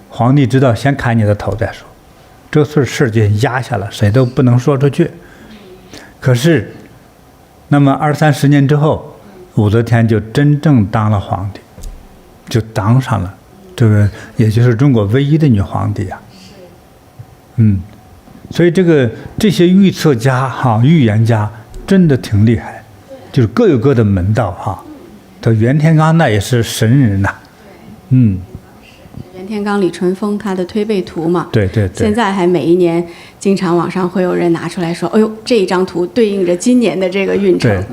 皇帝知道先砍你的头再说，这事就压下了，谁都不能说出去。可是，那么20-30年之后，武则天就真正当了皇帝，就当上了，这个也就是中国唯一的女皇帝啊。所以这些预测家哈、预言家真的挺厉害，就是各有各的门道哈。这袁天罡那也是神人呐，袁天罡、李淳风他的推背图嘛，对。现在还每一年经常网上会有人拿出来说，哎呦，这一张图对应着今年的这个运程，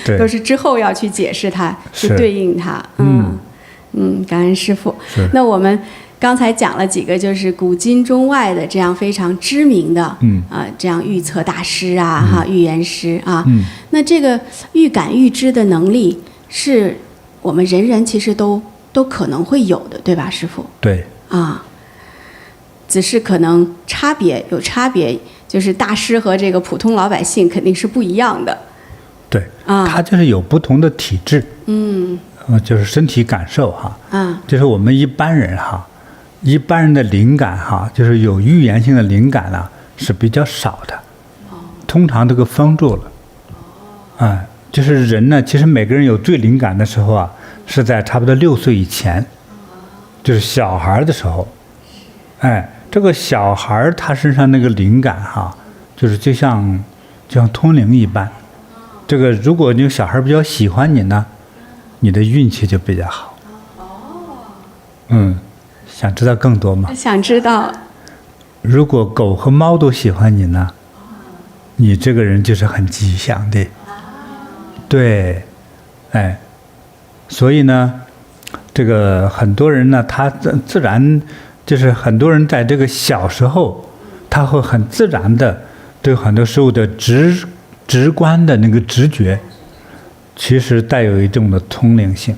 对都是之后要去解释它，去对应它。感恩师父。那我们刚才讲了几个就是古今中外的这样非常知名的这样预测大师啊预言师啊，那这个预感预知的能力是我们人人其实都可能会有的，对吧，师父？对啊，只是可能有差别，就是大师和这个普通老百姓肯定是不一样的。对啊，他就是有不同的体质，就是身体感受哈，就是我们一般人哈。一般人的灵感哈，就是有预言性的灵感呢，是比较少的，通常都给封住了。就是人呢，其实每个人有最灵感的时候啊，是在差不多6岁以前，就是小孩的时候。这个小孩他身上那个灵感哈，就是就像通灵一般。这个如果那个小孩比较喜欢你呢，你的运气就比较好。想知道更多吗？想知道。如果狗和猫都喜欢你呢，你这个人就是很吉祥的。对，所以呢，这个很多人呢，他自然就是很多人在这个小时候，他会很自然的对很多事物的直观的那个直觉，其实带有一种的通灵性。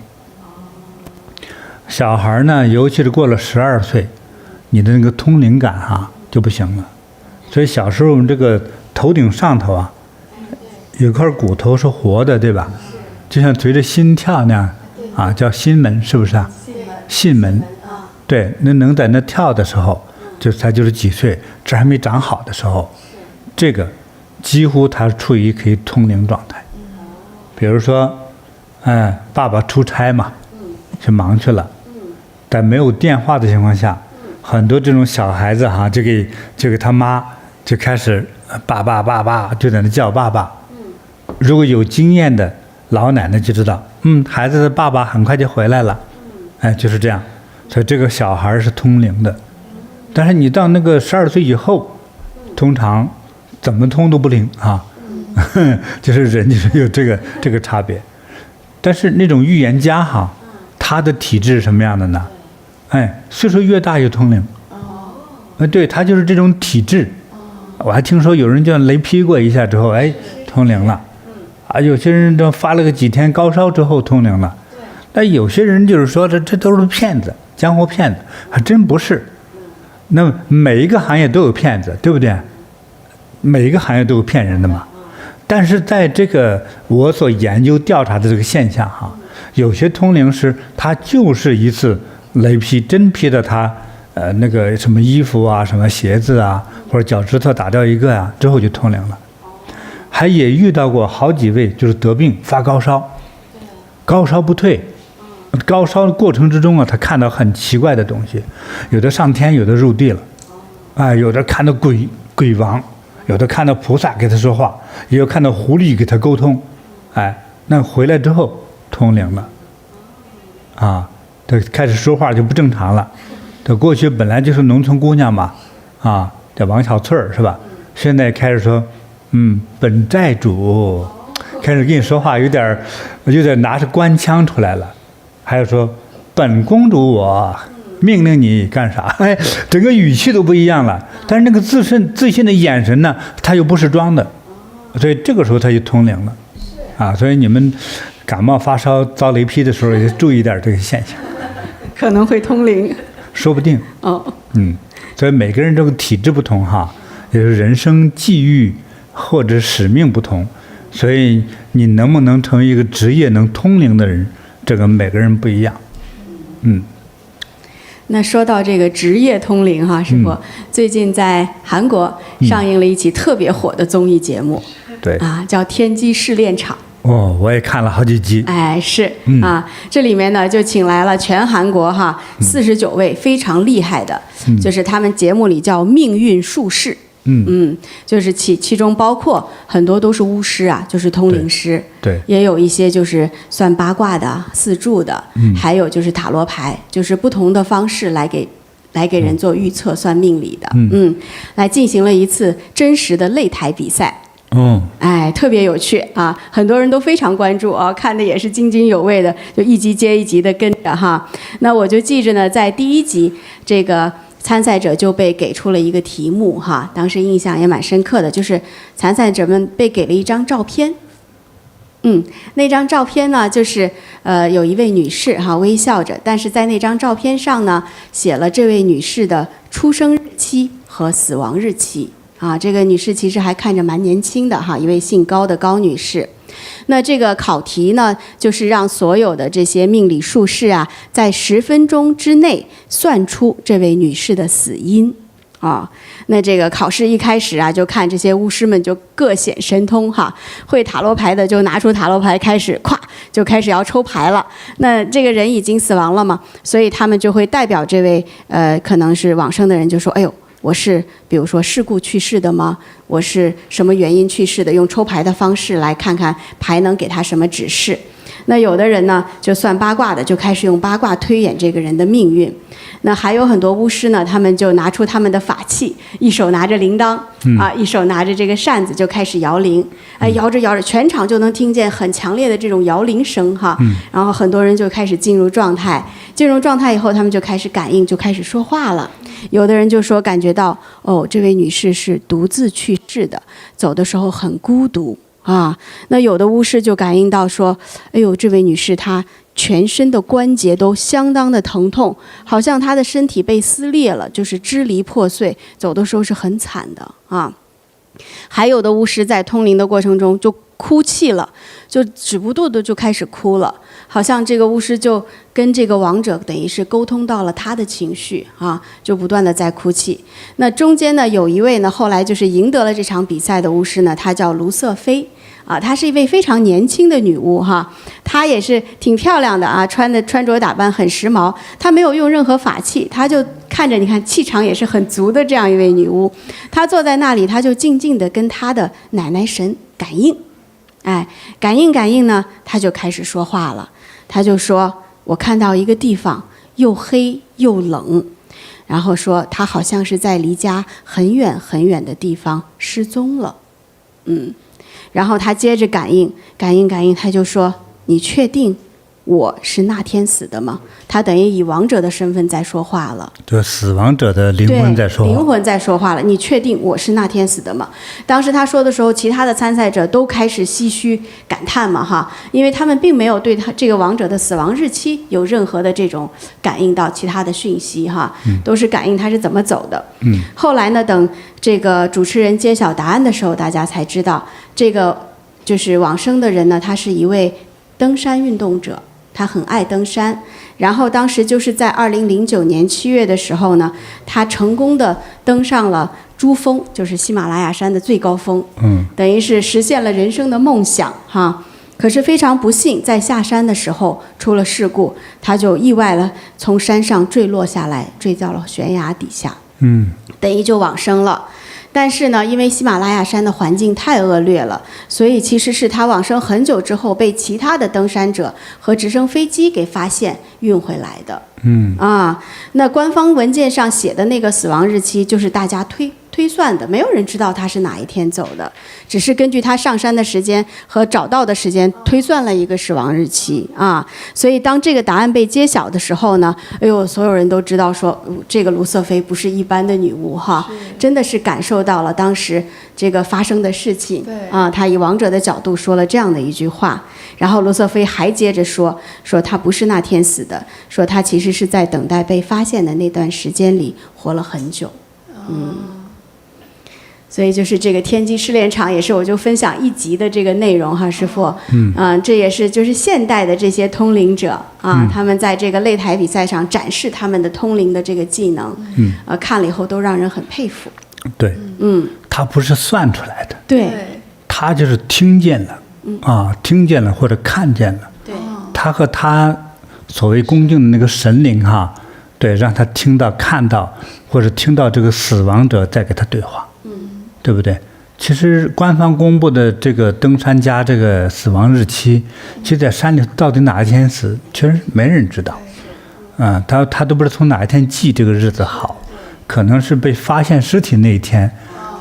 小孩呢，尤其是过了12岁，你的那个通灵感就不行了。所以小时候我们这个头顶上头有块骨头是活的，对吧？就像随着心跳那样叫心门，是不是啊？心门。对，那能在那跳的时候，他就是几岁，这还没长好的时候，这个几乎他处于可以通灵状态。比如说，爸爸出差嘛，去忙去了。在没有电话的情况下，很多这种小孩子就给他妈就开始爸爸，就在那叫爸爸。如果有经验的老奶奶就知道，孩子的爸爸很快就回来了，就是这样。所以这个小孩是通灵的，但是你到那个12岁以后，通常怎么通都不灵就是人就是有这个差别。但是那种预言家他的体质是什么样的呢？岁数越大越通灵。对，他就是这种体质。我还听说有人叫雷劈过一下之后，通灵了。有些人都发了个几天高烧之后通灵了。但有些人就是说这都是骗子，江湖骗子，还真不是。那每一个行业都有骗子，对不对？每一个行业都有骗人的嘛。但是在这个我所研究调查的这个现象有些通灵师他就是一次雷劈，真劈的他那个什么衣服啊、什么鞋子啊，或者脚趾头打掉一个啊，之后就通灵了。还也遇到过好几位就是得病发高烧，高烧不退，高烧的过程之中啊，他看到很奇怪的东西，有的上天，有的入地了，有的看到鬼王，有的看到菩萨给他说话，也有看到狐狸给他沟通，那回来之后通灵了，他开始说话就不正常了。这过去本来就是农村姑娘嘛，这王小翠儿是吧？现在开始说，本寨主，开始跟你说话有点拿着官腔出来了，还有说本公主我命令你干啥？整个语气都不一样了。但是那个自信的眼神呢，他又不是装的，所以这个时候他就通灵了，所以你们感冒发烧遭雷劈的时候也注意点这个现象，可能会通灵，说不定。所以每个人这个体质不同哈，也就是人生际遇或者使命不同，所以你能不能成为一个职业能通灵的人，这个每个人不一样。那说到这个职业通灵哈，师傅，最近在韩国上映了一期特别火的综艺节目，对叫《天机试炼场》。我也看了好几集。是这里面呢就请来了全韩国49位非常厉害的，就是他们节目里叫命运术士。就是其中包括很多都是巫师啊，就是通灵师，对，也有一些就是算八卦的、四柱的，还有就是塔罗牌，就是不同的方式来给人做预测、算命理的，来进行了一次真实的擂台比赛。特别有趣啊！很多人都非常关注啊，看的也是津津有味的，就一集接一集的跟着哈。那我就记着呢，在第一集这个参赛者就被给出了一个题目哈，当时印象也蛮深刻的，就是参赛者们被给了一张照片。那张照片呢，就是有一位女士微笑着，但是在那张照片上呢，写了这位女士的出生日期和死亡日期。这个女士其实还看着蛮年轻的一位姓高的高女士。那这个考题呢，就是让所有的这些命理术士在10分钟之内算出这位女士的死因。那这个考试一开始就看这些巫师们就各显神通会塔罗牌的就拿出塔罗牌开始就开始要抽牌了。那这个人已经死亡了嘛，所以他们就会代表这位可能是往生的人就说，哎呦，我是比如说事故去世的吗？我是什么原因去世的？用抽牌的方式来看看牌能给他什么指示。那有的人呢就算八卦的，就开始用八卦推演这个人的命运。那还有很多巫师呢，他们就拿出他们的法器，一手拿着铃铛一手拿着这个扇子就开始摇铃，摇着摇着，全场就能听见很强烈的这种摇铃声然后很多人就开始进入状态，进入状态以后，他们就开始感应，就开始说话了。有的人就说感觉到这位女士是独自去世的，走的时候很孤独那有的巫师就感应到说，哎呦，这位女士她全身的关节都相当的疼痛，好像她的身体被撕裂了，就是支离破碎，走的时候是很惨的还有的巫师在通灵的过程中就哭泣了，就止不住的就开始哭了，好像这个巫师就跟这个亡者等于是沟通到了他的情绪就不断的在哭泣。那中间呢有一位呢后来就是赢得了这场比赛的巫师呢，她叫卢瑟菲她是一位非常年轻的女巫她也是挺漂亮的穿着打扮很时髦，她没有用任何法器，她就看着你看气场也是很足的这样一位女巫，她坐在那里，她就静静的跟她的奶奶神感应，感应呢，她就开始说话了，她就说，我看到一个地方又黑又冷，然后说她好像是在离家很远很远的地方失踪了，然后他接着感应，他就说，你确定我是那天死的吗？他等于以亡者的身份在说话了，就死亡者的灵魂在说话，灵魂在说话了。你确定我是那天死的吗？当时他说的时候，其他的参赛者都开始唏嘘感叹嘛因为他们并没有对他这个亡者的死亡日期有任何的这种感应到其他的讯息都是感应他是怎么走的。后来呢，等这个主持人揭晓答案的时候，大家才知道，这个就是往生的人呢，他是一位登山运动者。他很爱登山。然后当时就是在2009年7月的时候呢，他成功的登上了珠峰，就是喜马拉雅山的最高峰，等于是实现了人生的梦想哈。可是非常不幸，在下山的时候出了事故，他就意外了从山上坠落下来，坠到了悬崖底下，等于就往生了。但是呢，因为喜马拉雅山的环境太恶劣了，所以其实是他往生很久之后被其他的登山者和直升飞机给发现运回来的。那官方文件上写的那个死亡日期就是大家推算的，没有人知道他是哪一天走的，只是根据他上山的时间和找到的时间推算了一个死亡日期啊。所以当这个答案被揭晓的时候呢，哎呦，所有人都知道说，这个卢瑟菲不是一般的女巫哈，真的是感受到了当时这个发生的事情啊。他以王者的角度说了这样的一句话，然后卢瑟菲还接着说他不是那天死的，说他其实是在等待被发现的那段时间里活了很久。所以就是这个天机试炼场，也是我就分享1集的这个内容哈，师父，这也是就是现代的这些通灵者啊，他们在这个擂台比赛上展示他们的通灵的这个技能，看了以后都让人很佩服。对，他不是算出来的，对，他就是听见了，听见了或者看见了，对，他和他所谓恭敬的那个神灵哈，对，让他听到、看到或者听到这个死亡者在给他对话。对不对？其实官方公布的这个登山家这个死亡日期，其实在山里到底哪一天死，确实没人知道。他都不知道从哪一天记这个日子好，可能是被发现尸体那一天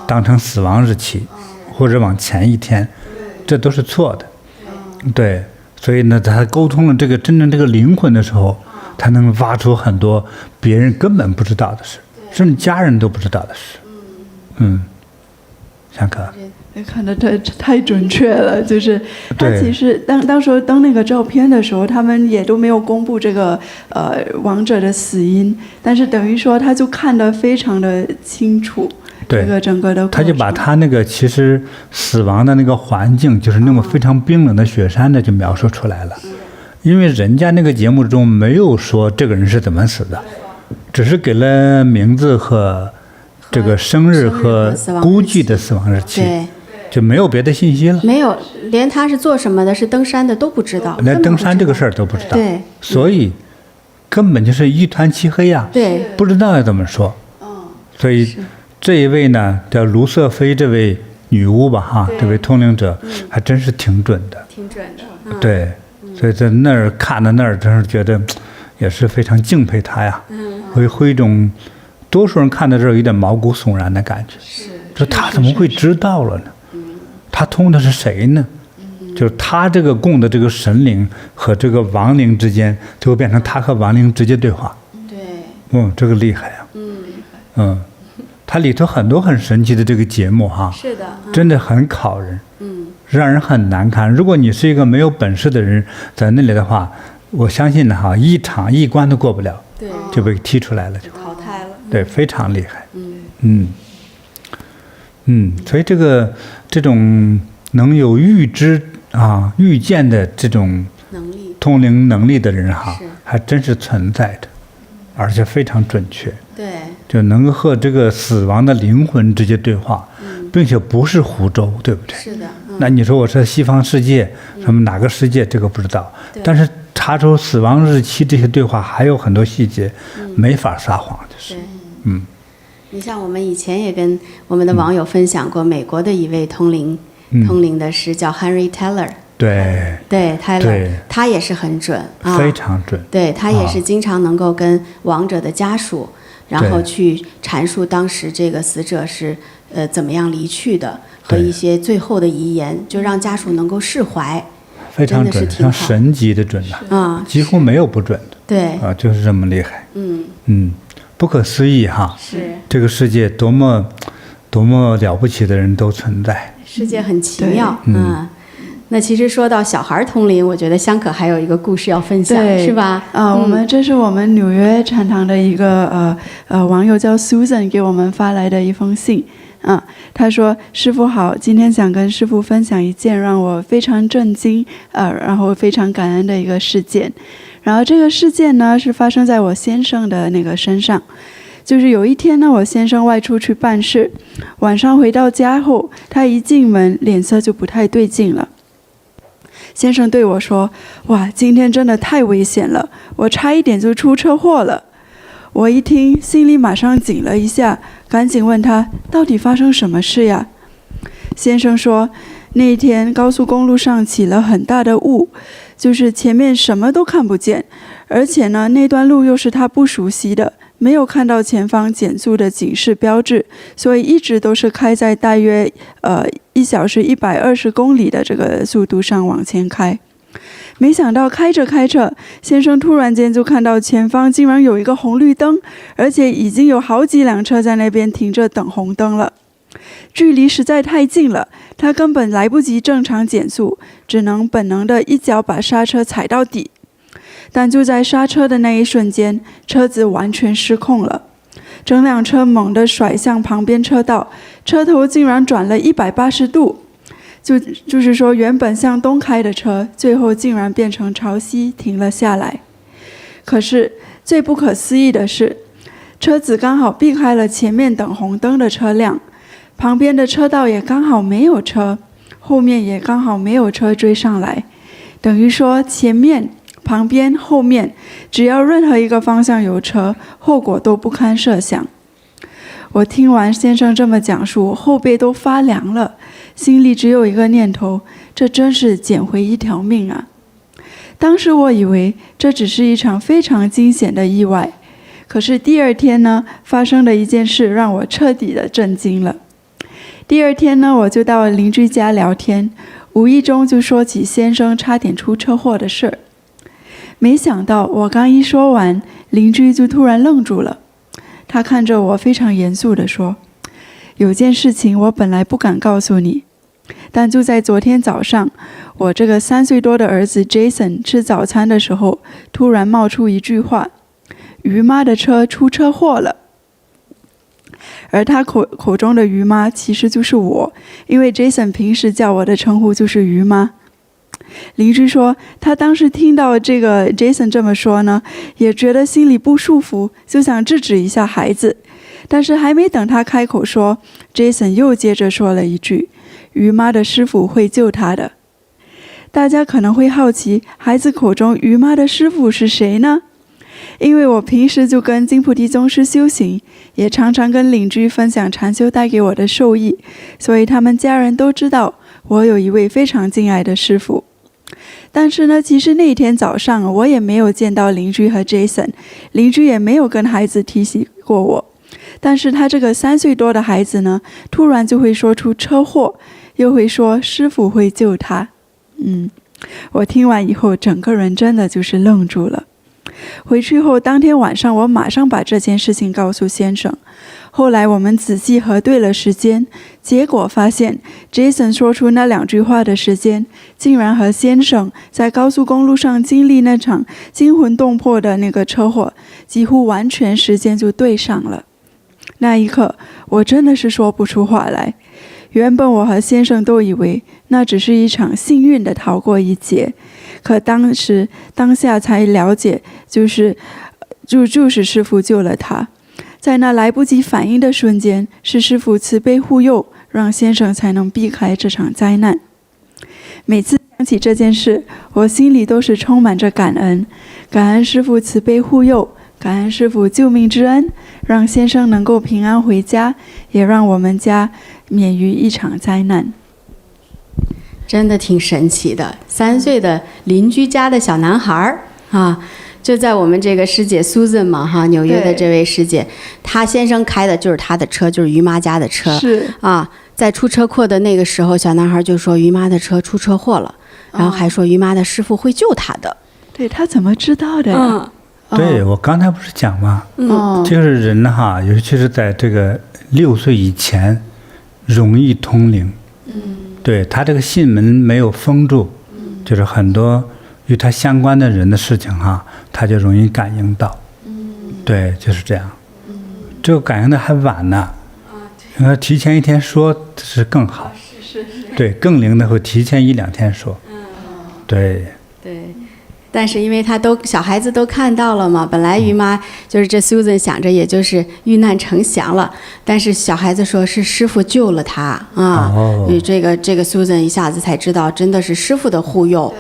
当成死亡日期，或者往前一天，这都是错的。对，所以呢，他沟通了这个真正这个灵魂的时候，他能挖出很多别人根本不知道的事，甚至家人都不知道的事。香可看得太准确了，就是他其实当时登那个照片的时候，他们也都没有公布这个亡者的死因，但是等于说他就看得非常的清楚，这个整个的过程，他就把他那个其实死亡的那个环境，就是那么非常冰冷的雪山的就描述出来了，因为人家那个节目中没有说这个人是怎么死的，只是给了名字和这个生日和估计的死亡日期，就没有别的信息了。没有，连他是做什么的，是登山的都不知道，连登山这个事儿都不知道。对，所以根本就是一团漆黑呀。对，不知道要怎么说。所以这一位呢，叫卢瑟菲这位女巫吧，哈，这位通灵者还真是挺准的。挺准的。对，所以在那儿看到那儿，真是觉得也是非常敬佩她呀。会一种。多数人看到这儿有点毛骨悚然的感觉，说他怎么会知道了呢？他通的是谁呢？就是他这个供的这个神灵和这个亡灵之间，就会变成他和亡灵直接对话。对，这个厉害啊！它里头很多很神奇的这个节目哈，是的，真的很考人，让人很难看。如果你是一个没有本事的人，在那里的话，我相信呢哈，一关都过不了，对，就被踢出来了，就淘汰了。对，非常厉害。所以这种能有预见的这种能力、通灵能力的人哈，还真是存在的，而且非常准确。对，就能够和这个死亡的灵魂直接对话，并且不是湖州，对不对？是的。那你说我是西方世界，什么哪个世界，这个不知道。但是查出死亡日期这些对话还有很多细节，没法撒谎，就是。你像我们以前也跟我们的网友分享过，美国的一位通灵的师叫 Henry Teller。对，Teller，他也是很准，非常准。对，他也是经常能够跟亡者的家属，然后去阐述当时这个死者是怎么样离去的，和一些最后的遗言，就让家属能够释怀。非常准，像神级的准的，几乎没有不准的。对，就是这么厉害。不可思议哈！是这个世界多么了不起的人都存在，世界很奇妙。那其实说到小孩通灵，我觉得香可还有一个故事要分享，是吧？这是我们纽约禅堂的一个网友叫 Susan 给我们发来的一封信。他说：“师父好，今天想跟师父分享一件让我非常震惊，然后非常感恩的一个事件。然后这个事件呢是发生在我先生的那个身上。就是有一天呢，我先生外出去办事，晚上回到家后，他一进门脸色就不太对劲了。先生对我说：‘哇，今天真的太危险了，我差一点就出车祸了。’我一听，心里马上紧了一下，赶紧问他到底发生什么事呀？先生说，那天高速公路上起了很大的雾，就是前面什么都看不见，而且呢，那段路又是他不熟悉的，没有看到前方减速的警示标志，所以一直都是开在大约1小时120公里的这个速度上往前开。没想到开着开着，先生突然间就看到前方竟然有一个红绿灯，而且已经有好几辆车在那边停着等红灯了。距离实在太近了，他根本来不及正常减速，只能本能的一脚把刹车踩到底。但就在刹车的那一瞬间，车子完全失控了，整辆车猛地甩向旁边车道，车头竟然转了180度。就是说，原本向东开的车，最后竟然变成朝西停了下来。可是最不可思议的是，车子刚好避开了前面等红灯的车辆，旁边的车道也刚好没有车，后面也刚好没有车追上来，等于说前面、旁边、后面，只要任何一个方向有车，后果都不堪设想。我听完先生这么讲述，后背都发凉了，心里只有一个念头：这真是捡回一条命啊！当时我以为这只是一场非常惊险的意外，可是第二天呢，发生的一件事让我彻底的震惊了。第二天呢，我就到邻居家聊天，无意中就说起先生差点出车祸的事儿。没想到我刚一说完，邻居就突然愣住了。他看着我非常严肃地说：“有件事情我本来不敢告诉你，但就在昨天早上，我这个3岁多的儿子 Jason 吃早餐的时候，突然冒出一句话：于妈的车出车祸了。”而他口中的于妈其实就是我，因为 Jason 平时叫我的称呼就是于妈。邻居说，他当时听到这个 Jason 这么说呢，也觉得心里不舒服，就想制止一下孩子。但是还没等他开口说， Jason 又接着说了一句：“于妈的师傅会救他的。”大家可能会好奇，孩子口中于妈的师傅是谁呢？因为我平时就跟金菩提宗师修行，也常常跟邻居分享禅修带给我的受益，所以他们家人都知道我有一位非常敬爱的师父。但是呢，其实那天早上我也没有见到邻居和 Jason， 邻居也没有跟孩子提醒过我。但是他这个3岁多的孩子呢，突然就会说出车祸，又会说师父会救他。我听完以后，整个人真的就是愣住了。回去后，当天晚上我马上把这件事情告诉先生。后来我们仔细核对了时间，结果发现 Jason 说出那2句话的时间，竟然和先生在高速公路上经历那场惊魂动魄的那个车祸，几乎完全时间就对上了。那一刻，我真的是说不出话来。原本我和先生都以为那只是一场幸运的逃过一劫，可当下才了解，就是师父救了他。在那来不及反应的瞬间，是师父慈悲护佑，让先生才能避开这场灾难。每次想起这件事，我心里都是充满着感恩，感恩师父慈悲护佑，感恩师父救命之恩，让先生能够平安回家，也让我们家免于一场灾难。真的挺神奇的，3岁的邻居家的小男孩啊，就在我们这个师姐 Susan 嘛哈，纽约的这位师姐，她先生开的就是她的车，就是于妈家的车，是啊，在出车祸的那个时候，小男孩就说于妈的车出车祸了，然后还说于妈的师傅会救他的。对，他怎么知道的呀？对，我刚才不是讲吗？就是人哈，尤其是在这个6岁以前，容易通灵。对，他这个心门没有封住，就是很多与他相关的人的事情哈，他就容易感应到。对，就是这样。这个感应的还晚呢。提前一天说是更好。是。对，更灵的会提前1-2天说。对。对。但是因为小孩子都看到了嘛，本来于妈就是这 Susan 想着也就是遇难成祥了，但是小孩子说是师傅救了他啊，这个 Susan 一下子才知道真的是师傅的护佑，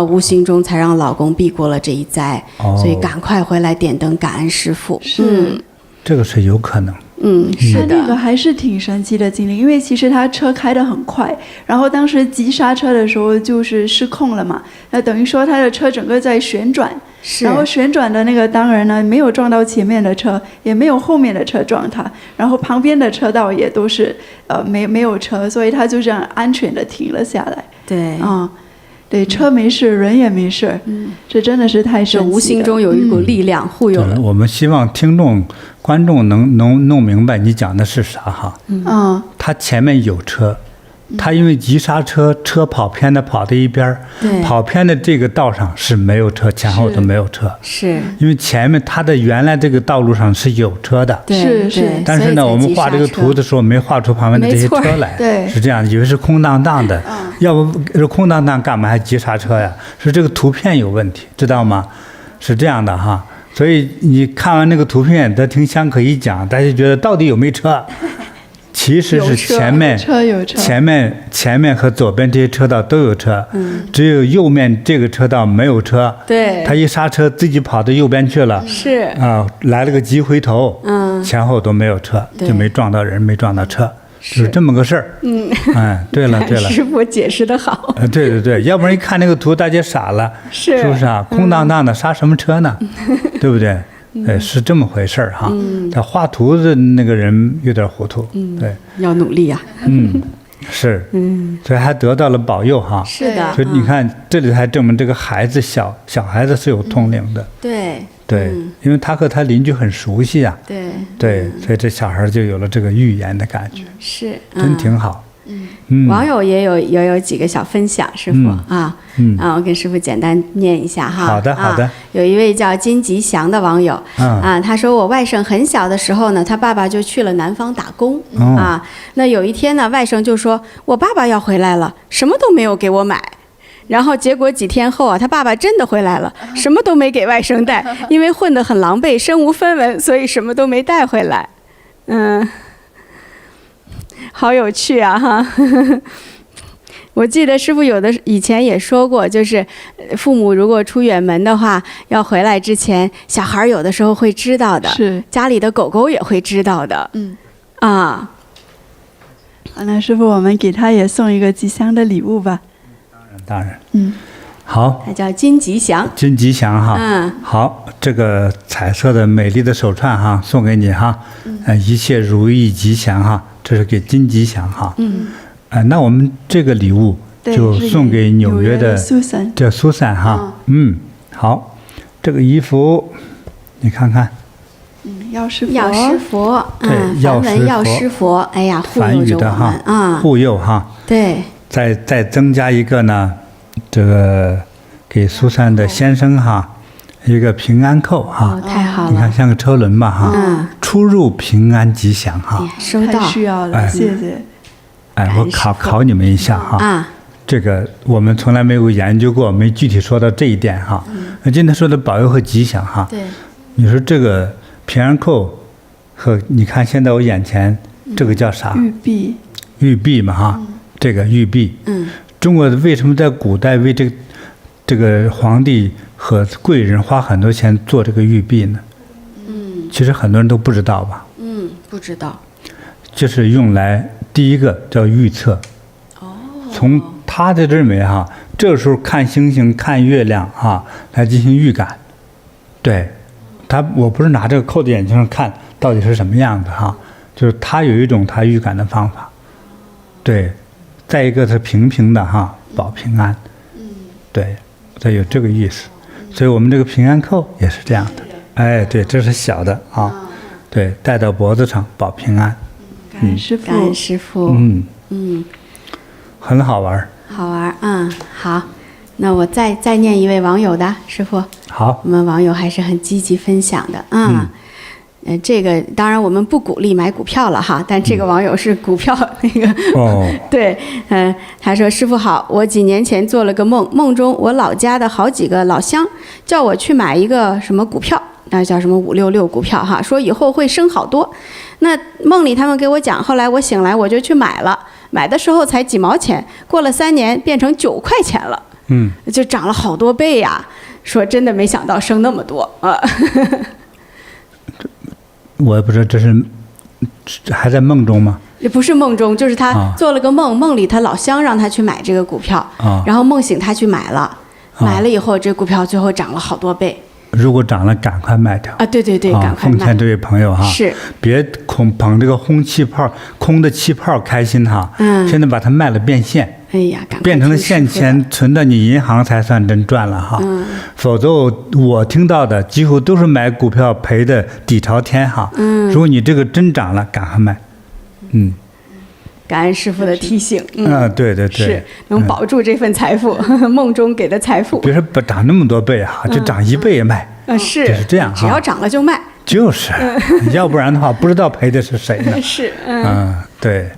无形中才让老公避过了这一灾，所以赶快回来点灯感恩师傅。这个是有可能。是的，那个还是挺神奇的经历，因为其实他车开得很快，然后当时急刹车的时候就是失控了嘛，那等于说他的车整个在旋转，然后旋转的那个当然呢没有撞到前面的车，也没有后面的车撞他，然后旁边的车道也都是没有车，所以他就这样安全的停了下来。对对，车没事，人也没事，这真的是太神奇了。无形中有一股力量护佑了。我们希望观众能弄明白你讲的是啥哈。他前面有车，他因为急刹车，车跑偏的跑到一边，跑偏的这个道上是没有车，前后都没有车。是。因为前面他的原来这个道路上是有车的。是。但是呢，我们画这个图的时候没画出旁边的这些车来，是这样，以为是空荡荡的。要不是空荡荡，干嘛还急刹车呀？是这个图片有问题，知道吗？是这样的哈。所以你看完那个图片，得听香可一讲，大家觉得到底有没车？其实是前面和左边这些车道都有车，只有右面这个车道没有车。对，他一刹车自己跑到右边去了，是来了个急回头，前后都没有车，就没撞到人，没撞到车。是这么个事儿。对了，师傅解释的好。对，要不然一看那个图，大家傻了，是不是啊？空荡荡的，刹什么车呢？对不对？是这么回事儿哈。他画图的那个人有点糊涂。对，要努力呀。是。所以还得到了保佑哈。是的。所以你看，这里还证明这个孩子小孩子是有通灵的。对，因为他和他邻居很熟悉啊。对，所以这小孩就有了这个预言的感觉。是，真挺好。网友也有几个小分享，师傅我跟师傅简单念一下哈。好的。有一位叫金吉祥的网友他说我外甥很小的时候呢，他爸爸就去了南方打工那有一天呢，外甥就说我爸爸要回来了，什么都没有给我买。然后结果几天后他爸爸真的回来了，什么都没给外甥带，因为混得很狼狈，身无分文，所以什么都没带回来。好有趣啊哈！我记得师父以前也说过，就是父母如果出远门的话，要回来之前，小孩有的时候会知道的，是家里的狗狗也会知道的。好，那师父，我们给他也送一个吉祥的礼物吧。当然。好。他叫金吉祥。金吉祥哈。好，这个彩色的美丽的手串哈，送给你哈。一切如意吉祥哈，这是给金吉祥哈。那我们这个礼物就送给纽约的叫苏珊哈。好，这个衣服你看看。药师佛。药师佛。药师佛，哎呀，护梵语佑着我的哈们护佑哈。对。再增加一个呢，这个给苏珊的先生哈，一个平安扣哈。太好了。你看像个车轮吧哈。出入平安吉祥哈。收到。太需要了，谢谢。我考你们一下哈。这个我们从来没有研究过，没具体说到这一点哈。今天说的保佑和吉祥哈。对。你说这个平安扣和你看现在我眼前这个叫啥？玉璧。玉璧嘛哈。这个玉璧。中国为什么在古代为这个皇帝和贵人花很多钱做这个玉璧呢？其实很多人都不知道吧？不知道。就是用来第一个叫预测。从他的认为哈，这时候看星星、看月亮哈，来进行预感。对，我不是拿这个扣在眼睛上看到底是什么样子哈，就是他有一种他预感的方法。对。再一个是平平的哈，保平安。对，它有这个意思。所以我们这个平安扣也是这样的。对，这是小的啊。对，戴到脖子上保平安。感恩师父。感恩师父。很好玩。好玩。好，那我再念一位网友的师父。好。我们网友还是很积极分享的这个当然我们不鼓励买股票了哈，但这个网友是股票那个哦，对，他说师父好，我几年前做了个梦，梦中我老家的好几个老乡叫我去买一个什么股票，那叫什么566股票哈，说以后会升好多。那梦里他们给我讲，后来我醒来我就去买了，买的时候才几毛钱，过了3年变成9块钱了，就涨了好多倍呀。说真的没想到升那么多啊。我也不知道这是还在梦中吗？也不是梦中，就是他做了个梦，梦里他老乡让他去买这个股票，然后梦醒他去买了，买了以后这股票最后涨了好多倍。如果涨了，赶快卖掉啊！对对对，赶快卖。奉劝这位朋友哈，是别捧这个空的气泡开心哈。现在把它卖了变现。哎呀，赶快变成了现钱存到你银行才算真赚了哈。否则我听到的几乎都是买股票赔的底朝天哈。如果你这个真涨了，赶快卖。感恩师父的提醒。对对对，是能保住这份财富，梦中给的财富。别说不涨那么多倍哈，就涨1倍也卖。就是这样哈，只要涨了就卖。就是，要不然的话，不知道赔的是谁呢？是，对。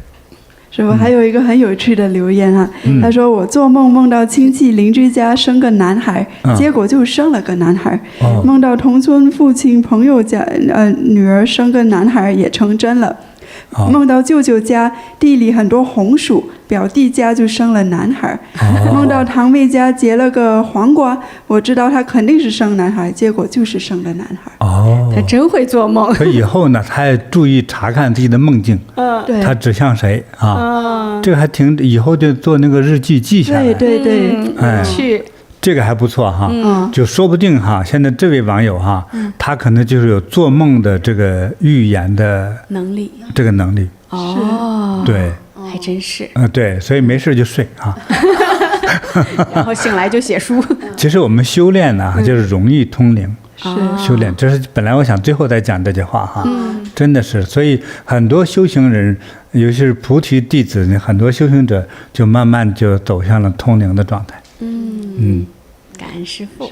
师父还有一个很有趣的留言啊，他说我做梦梦到亲戚邻居家生个男孩，结果就生了个男孩，梦到同村父亲朋友家女儿生个男孩也成真了。梦到舅舅家地里很多红薯，表弟家就生了男孩。梦到堂妹家结了个黄瓜，我知道他肯定是生男孩，结果就是生了男孩。他真会做梦。可以后呢，他也注意查看自己的梦境，对，他指向谁啊？这个还挺，以后就做那个日记记下来。对对对，去。这个还不错哈，就说不定哈，现在这位网友哈，他可能就是有做梦的这个预言的能力，这个能力。对，还真是。对，所以没事就睡啊，然后醒来就写书。其实我们修炼呢，就是容易通灵。修炼，这是本来我想最后再讲这句话哈，真的是，所以很多修行人，尤其是菩提弟子，很多修行者就慢慢就走向了通灵的状态。感恩师父。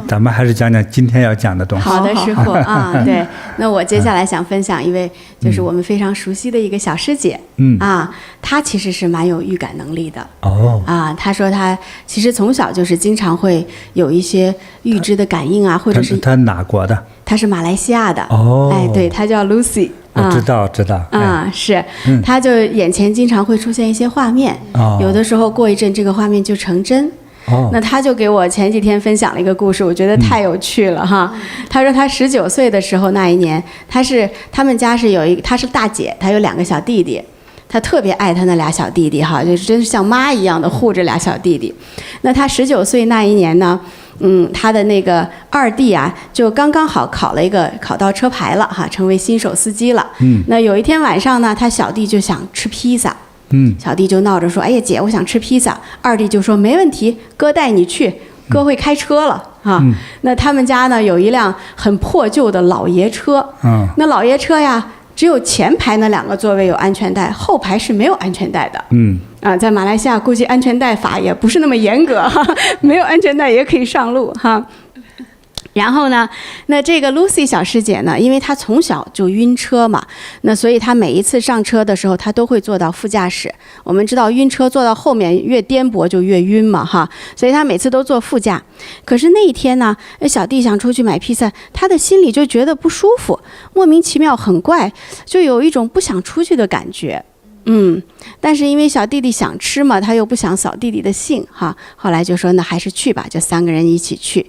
咱们还是讲讲今天要讲的东西。好的，师父啊，对。那我接下来想分享一位，就是我们非常熟悉的一个小师姐。她其实是蛮有预感能力的。她说她其实从小就是经常会有一些预知的感应啊，或者是她哪国的？她是马来西亚的。对，她叫 Lucy。我知道。是，她就眼前经常会出现一些画面，有的时候过一阵这个画面就成真。那他就给我前几天分享了一个故事，我觉得太有趣了哈。他说他19岁的时候那一年，他们家是他是大姐，他有2个小弟弟，他特别爱他那俩小弟弟哈，就是真是像妈一样的护着俩小弟弟。那他19岁那一年呢，他的那个二弟啊，就刚刚好考到车牌了哈，成为新手司机了。那有一天晚上呢，他小弟就想吃披萨。小弟就闹着说：“哎呀，姐，我想吃披萨。”二弟就说：“没问题，哥带你去，哥会开车了啊。”那他们家呢有一辆很破旧的老爷车。那老爷车呀，只有前排那2个座位有安全带，后排是没有安全带的。在马来西亚估计安全带法也不是那么严格哈，没有安全带也可以上路哈。然后呢，那这个 Lucy 小师姐呢，因为她从小就晕车嘛，那所以她每一次上车的时候，她都会坐到副驾驶。我们知道晕车坐到后面越颠簸就越晕嘛哈，所以她每次都坐副驾。可是那一天呢，小弟想出去买披萨，他的心里就觉得不舒服，莫名其妙很怪，就有一种不想出去的感觉。但是因为小弟弟想吃嘛，他又不想扫弟弟的兴哈，后来就说那还是去吧，就3个人一起去。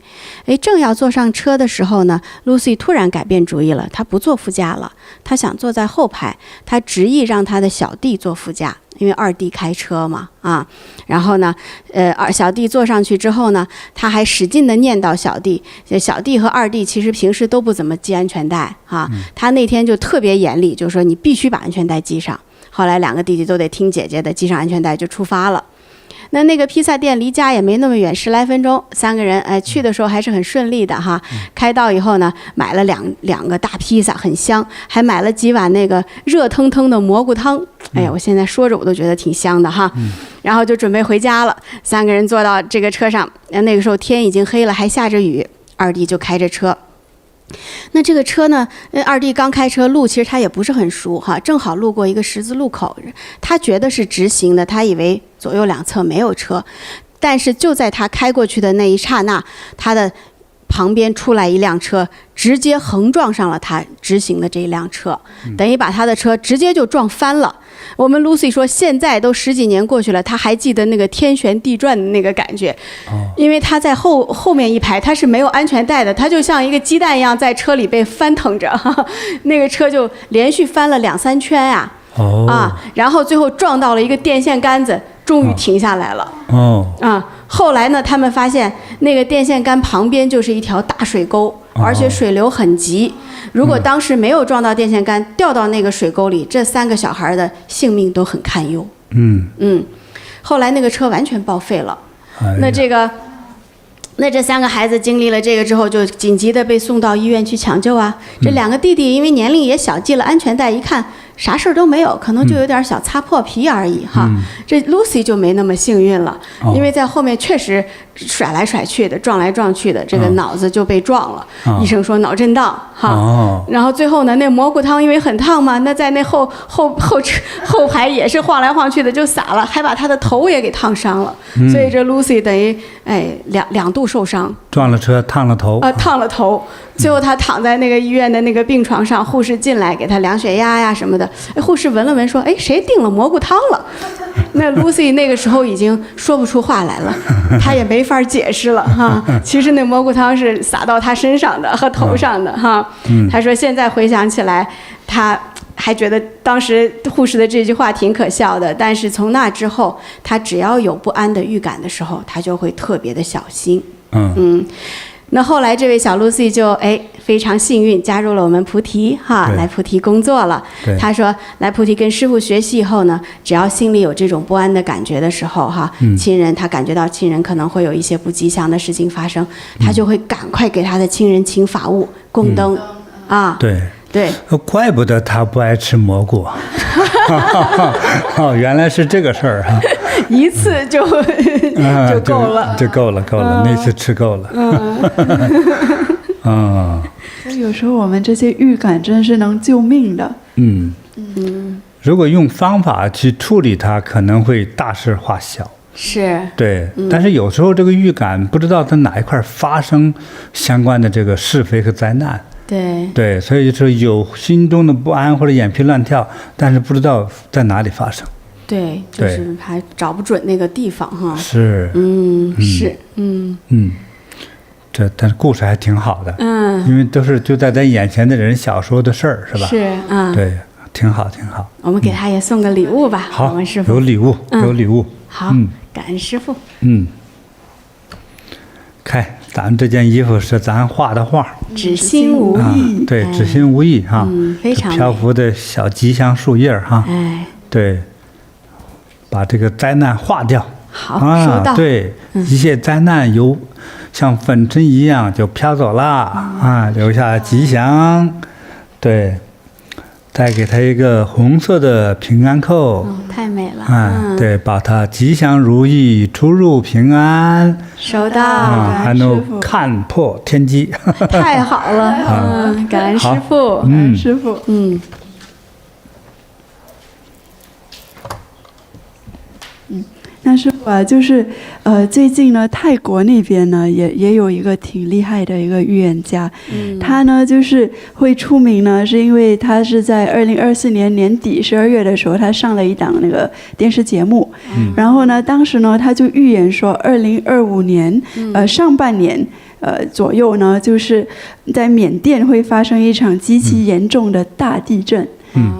正要坐上车的时候呢， Lucy 突然改变主意了，她不坐副驾了，她想坐在后排，她执意让她的小弟坐副驾，因为二弟开车嘛啊。然后呢，小弟坐上去之后呢，他还使劲地念叨小弟和二弟其实平时都不怎么系安全带啊，他那天就特别严厉，就说你必须把安全带系上。后来2个弟弟都得听姐姐的，系上安全带就出发了。那个披萨店离家也没那么远，10来分钟，3个人去的时候还是很顺利的哈。开到以后呢，买了两个大披萨，很香，还买了几碗那个热腾腾的蘑菇汤。哎呀，我现在说着我都觉得挺香的哈。然后就准备回家了，3个人坐到这个车上，那个时候天已经黑了，还下着雨，二弟就开着车。那这个车呢，二弟刚开车，路其实他也不是很熟哈，正好路过一个十字路口，他觉得是直行的，他以为左右两侧没有车，但是就在他开过去的那一刹那，他的旁边出来一辆车，直接横撞上了他直行的这一辆车，等于把他的车直接就撞翻了。我们 Lucy 说，现在都10几年过去了，他还记得那个天旋地转的那个感觉，因为他在后面一排，他是没有安全带的，他就像一个鸡蛋一样在车里被翻腾着，那个车就连续翻了2、3圈啊，然后最后撞到了一个电线杆子，终于停下来了。后来呢，他们发现那个电线杆旁边就是一条大水沟，而且水流很急。如果当时没有撞到电线杆，掉到那个水沟里，这3个小孩的性命都很堪忧。后来那个车完全报废了。那这3个孩子经历了这个之后，就紧急的被送到医院去抢救啊。这2个弟弟因为年龄也小，系了安全带，一看啥事儿都没有，可能就有点小擦破皮而已哈。这 Lucy 就没那么幸运了，因为在后面确实甩来甩去的，撞来撞去的，这个脑子就被撞了。医生说脑震荡哈。然后最后呢，那蘑菇汤因为很烫嘛，那在那后排也是晃来晃去的，就洒了，还把他的头也给烫伤了。所以这 Lucy 等于两度受伤，撞了车，烫了头。烫了头。最后他躺在那个医院的那个病床上，护士进来给他量血压呀什么的。护士闻了闻说：“谁订了蘑菇汤了？”那 Lucy 那个时候已经说不出话来了，他也没法解释了哈。其实那蘑菇汤是洒到他身上的和头上的哈。他说现在回想起来，他还觉得当时护士的这句话挺可笑的，但是从那之后，他只要有不安的预感的时候，他就会特别的小心。那后来这位小 Lucy 就非常幸运加入了我们菩提哈，来菩提工作了。他说来菩提跟师父学习以后呢，只要心里有这种不安的感觉的时候哈，亲人他感觉到亲人可能会有一些不吉祥的事情发生，他就会赶快给他的亲人请法物供灯对，怪不得他不爱吃蘑菇。原来是这个事儿哈。一次就够了，就够了，那次吃够了。所以有时候我们这些预感真是能救命的。如果用方法去处理它，可能会大事化小。是。对，但是有时候这个预感不知道在哪一块发生相关的这个是非和灾难。对，所以就是有心中的不安或者眼皮乱跳，但是不知道在哪里发生。对，就是还找不准那个地方哈。是。但是故事还挺好的。因为都是就在咱眼前的人小时候的事儿，是吧？是。对，挺好。我们给他也送个礼物吧。好，我们师父有礼物。好，感恩师父。看咱们这件衣服是咱画的画，只心无意。对，只心无意哈。非常漂浮的小吉祥树叶哈。对，把这个灾难化掉。好，收到。对，一切灾难由像粉尘一样就飘走了留下吉祥。对，再给他一个红色的平安扣。太美了。对，把它吉祥如意，出入平安。收到。还能看破天机。太好了。感恩师父。感恩师父。那师父啊，就是最近呢，泰国那边呢也有一个挺厉害的一个预言家，他呢就是会出名呢，是因为他是在2024年年底12月的时候，他上了一档那个电视节目，然后呢，当时呢他就预言说2025年上半年左右呢，就是在缅甸会发生一场极其严重的大地震。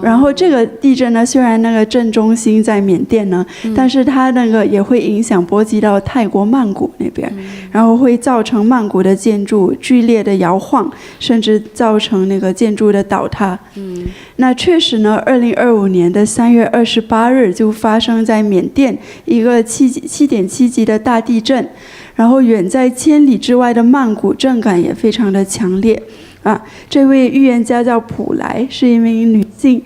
然后这个地震呢，虽然那个震中心在缅甸呢，但是它那个也会影响波及到泰国曼谷那边，然后会造成曼谷的建筑剧烈的摇晃，甚至造成那个建筑的倒塌。那确实呢，2025年的3月28日就发生在缅甸一个7.7级的大地震，然后远在千里之外的曼谷震感也非常的强烈。这位预言家叫普莱，是一名女性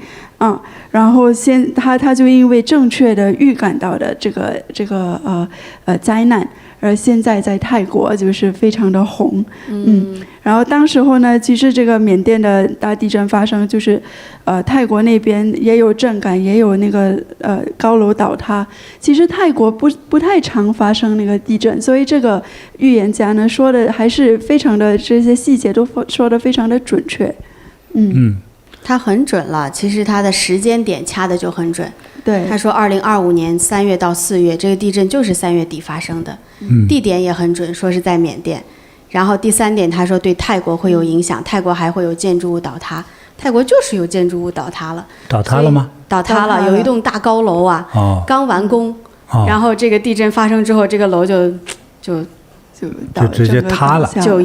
然后她就因为正确的预感到的这个灾难，现在在泰国就是非常的红。然后当时候呢，其实这个缅甸的大地震发生，就是泰国那边也有震感，也有那个高楼倒塌。其实泰国不太常发生那个地震，所以这个预言家呢说的还是非常的，这些细节都说的非常的准确。他很准了，其实他的时间点掐的就很准。对，他说2025年3月到4月，这个地震就是3月底发生的，地点也很准，说是在缅甸。然后第3点，他说对泰国会有影响，泰国还会有建筑物倒塌。泰国就是有建筑物倒塌了。倒塌了吗？倒塌了，有一栋大高楼啊，刚完工，然后这个地震发生之后，这个楼就直接塌了，就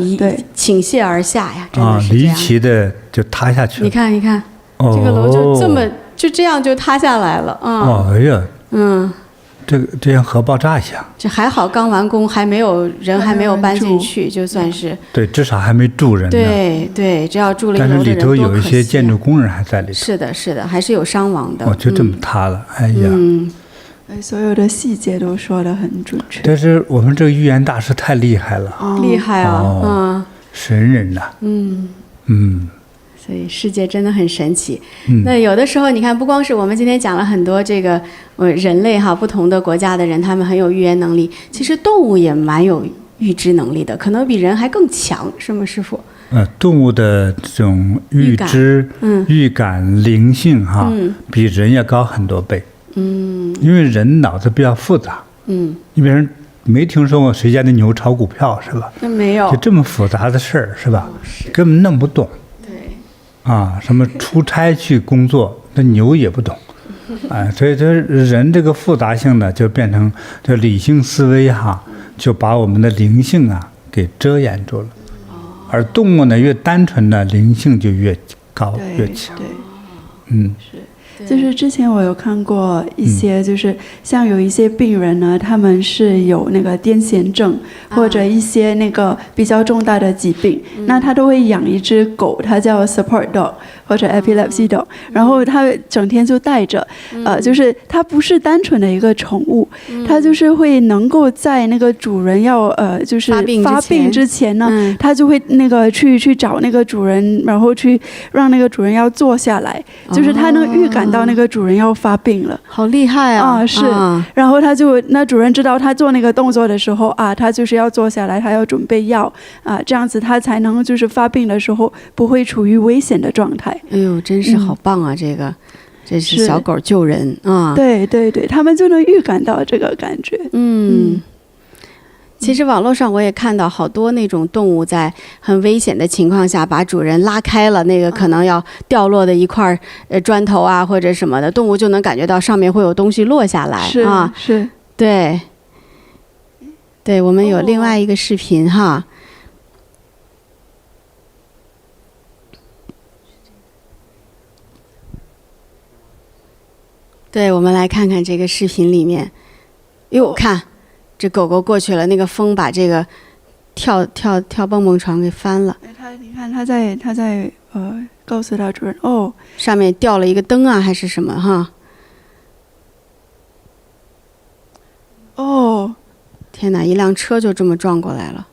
倾泻而下呀，真的是这样。离奇的就塌下去了。你看，这个楼就这样就塌下来了啊！哎呀，这样核爆炸一样。这还好，刚完工，还没有搬进去，就算是对，至少还没住人呢。对，只要住了一楼的人，但是里头有一些建筑工人还在里头。是的，还是有伤亡的。就这么塌了，哎呀。所有的细节都说得很准确。但是我们这个预言大师太厉害了，厉害啊！神人呐。所以世界真的很神奇。那有的时候你看，不光是我们今天讲了很多这个人类不同的国家的人，他们很有预言能力。其实动物也蛮有预知能力的，可能比人还更强，是吗，师傅？动物的这种预知、预感、灵性比人要高很多倍。因为人脑子比较复杂。你比如没听说过谁家的牛炒股票是吧？那没有。就这么复杂的事儿是吧？根本弄不懂。什么出差去工作，那牛也不懂。所以这人这个复杂性呢，就变成这理性思维就把我们的灵性给遮掩住了。而动物呢，越单纯呢，灵性就越高越强。就是之前我有看过一些，就是像有一些病人呢，他们是有那个癫痫症或者一些那个比较重大的疾病，那他都会养一只狗，它叫 support dog 或者 epilepsy dog，然后他整天就带着，就是它不是单纯的一个宠物，它就是会能够在那个主人要就是发病之前呢，它就会那个去找那个主人，然后去让那个主人要坐下来，就是它能预感到那个主人要发病了。好厉害啊！是，然后那主人知道他做那个动作的时候他就是要坐下来，他要准备药这样子他才能就是发病的时候不会处于危险的状态。哎呦，真是好棒啊！这是小狗救人啊！对，他们就能预感到这个感觉。其实网络上我也看到好多那种动物在很危险的情况下把主人拉开了，那个可能要掉落的一块砖头或者什么的，动物就能感觉到上面会有东西落下来。是，对，我们有另外一个视频对，我们来看看这个视频里面，我看这狗狗过去了，那个风把这个跳蹦蹦床给翻了。你看他在告诉他主人上面掉了一个灯还是什么天哪，一辆车就这么撞过来了。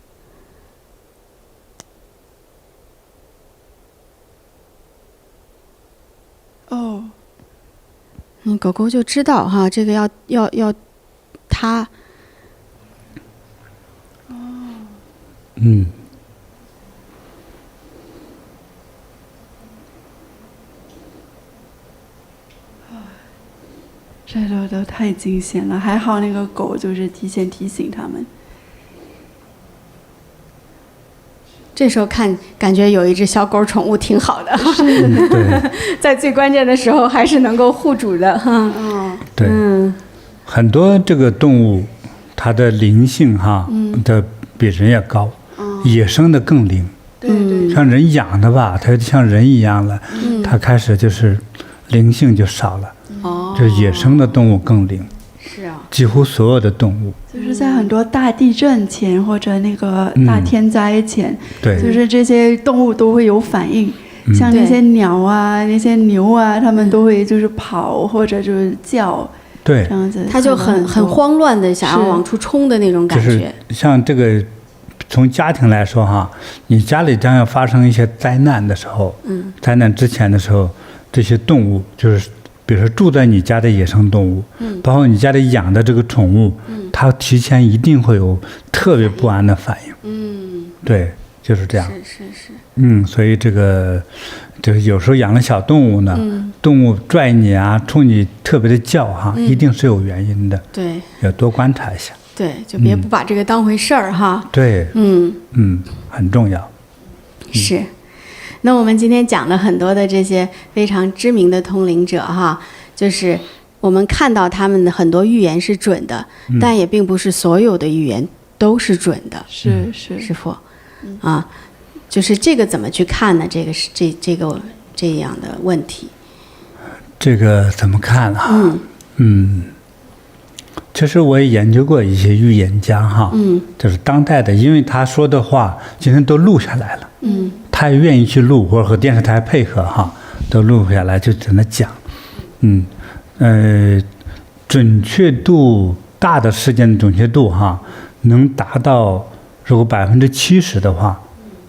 狗狗就知道这个要它。这都太惊险了，还好那个狗就是提前提醒他们。这时候感觉有一只小狗宠物挺好的，在最关键的时候还是能够护主的对，很多这个动物，它的灵性的比人也高，野生的更灵。像人养的吧，它像人一样了，它开始就是灵性就少了。这野生的动物更灵。是啊，几乎所有的动物，就是在很多大地震前或者那个大天灾前，就是这些动物都会有反应，像那些鸟那些牛它们都会就是跑或者就是叫。对，这样子他就很慌乱的想要往出冲的那种感觉。就是像这个，从家庭来说哈，你家里将要发生一些灾难的时候，灾难之前的时候，这些动物就是比如说住在你家的野生动物，包括你家里养的这个宠物，它提前一定会有特别不安的反应。对，就是这样。是。所以这个就是有时候养了小动物呢，动物拽你啊，冲你特别的叫哈，一定是有原因的。对，要多观察一下。对，就别不把这个当回事儿哈。对，很重要。是。那我们今天讲了很多的这些非常知名的通灵者哈，就是我们看到他们的很多预言是准的，但也并不是所有的预言都是准的。是师父，就是这个怎么去看呢？这个是这样的问题。这个怎么看啊？其实我也研究过一些预言家哈，就是当代的，因为他说的话今天都录下来了，他也愿意去录，或者和电视台配合哈，都录下来就在那讲，准确度大的事件的准确度哈，能达到如果70%的话，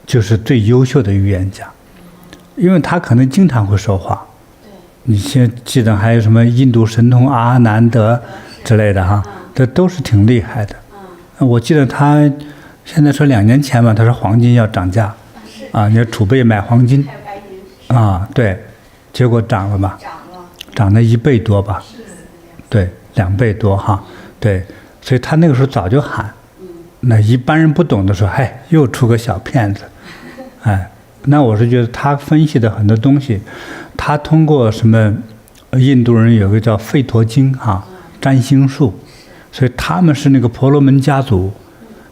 就是最优秀的预言家，因为他可能经常会说话。你现在记得还有什么印度神童阿南德之类的哈，这都是挺厉害的。我记得他现在说2年前吧，他说黄金要涨价，你要储备买黄金，对，结果涨了吧？涨了1倍多吧？对，2倍多哈，对，所以他那个时候早就喊，那一般人不懂的时候，又出个小骗子，那我是觉得他分析的很多东西，他通过什么，印度人有个叫吠陀经哈，占星术，所以他们是那个婆罗门家族，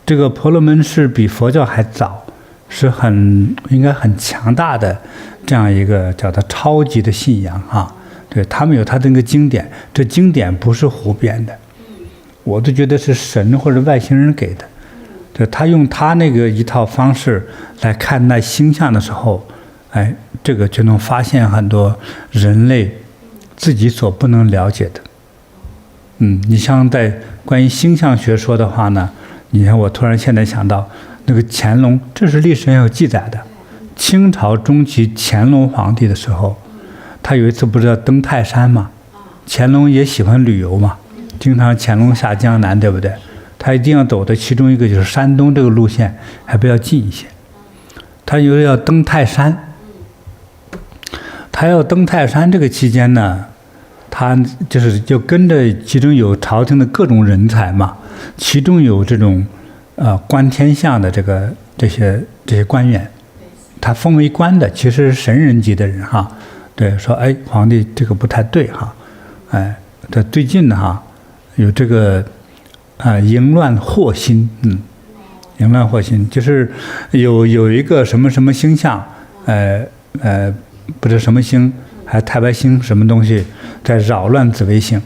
这个婆罗门是比佛教还早，是应该很强大的这样一个叫它超级的信仰哈。对，他们有他的那个经典，这经典不是胡编的，我都觉得是神或者外星人给的。就他用他那个一套方式来看待星象的时候，这个就能发现很多人类自己所不能了解的。你像在关于星象学说的话呢，你看我突然现在想到那个乾隆，这是历史上有记载的。清朝中期乾隆皇帝的时候，他有一次不是要登泰山嘛？乾隆也喜欢旅游嘛，经常乾隆下江南，对不对？他一定要走的其中一个就是山东这个路线，还比较近一些。他有要登泰山，他要登泰山这个期间呢，他就跟着其中有朝廷的各种人才嘛，其中有这种观天象的这些官员，他封为官的，其实是神人级的人哈。对，说皇帝这个不太对哈，这最近呢哈有这个淫乱祸心，淫乱祸心就是有一个什么什么星象，不知什么星，还太白星什么东西在扰乱紫微星，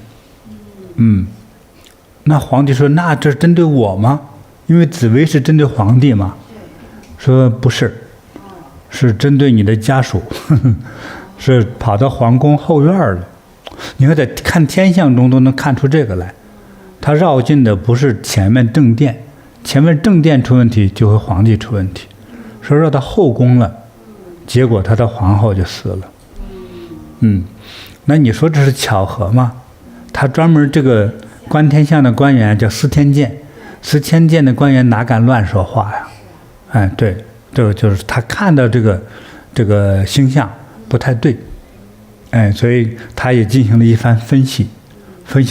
那皇帝说那这是针对我吗？因为紫微是针对皇帝嘛，说不是，是针对你的家属，是跑到皇宫后院了。你看在看天象中都能看出这个来，他绕进的不是前面正殿，前面正殿出问题就会皇帝出问题，说绕到后宫了，结果他的皇后就死了。那你说这是巧合吗？他专门这个观天象的官员叫司天监，司天监的官员哪敢乱说话呀？对，这个就是他看到这个星象不太对，所以他也进行了一番分析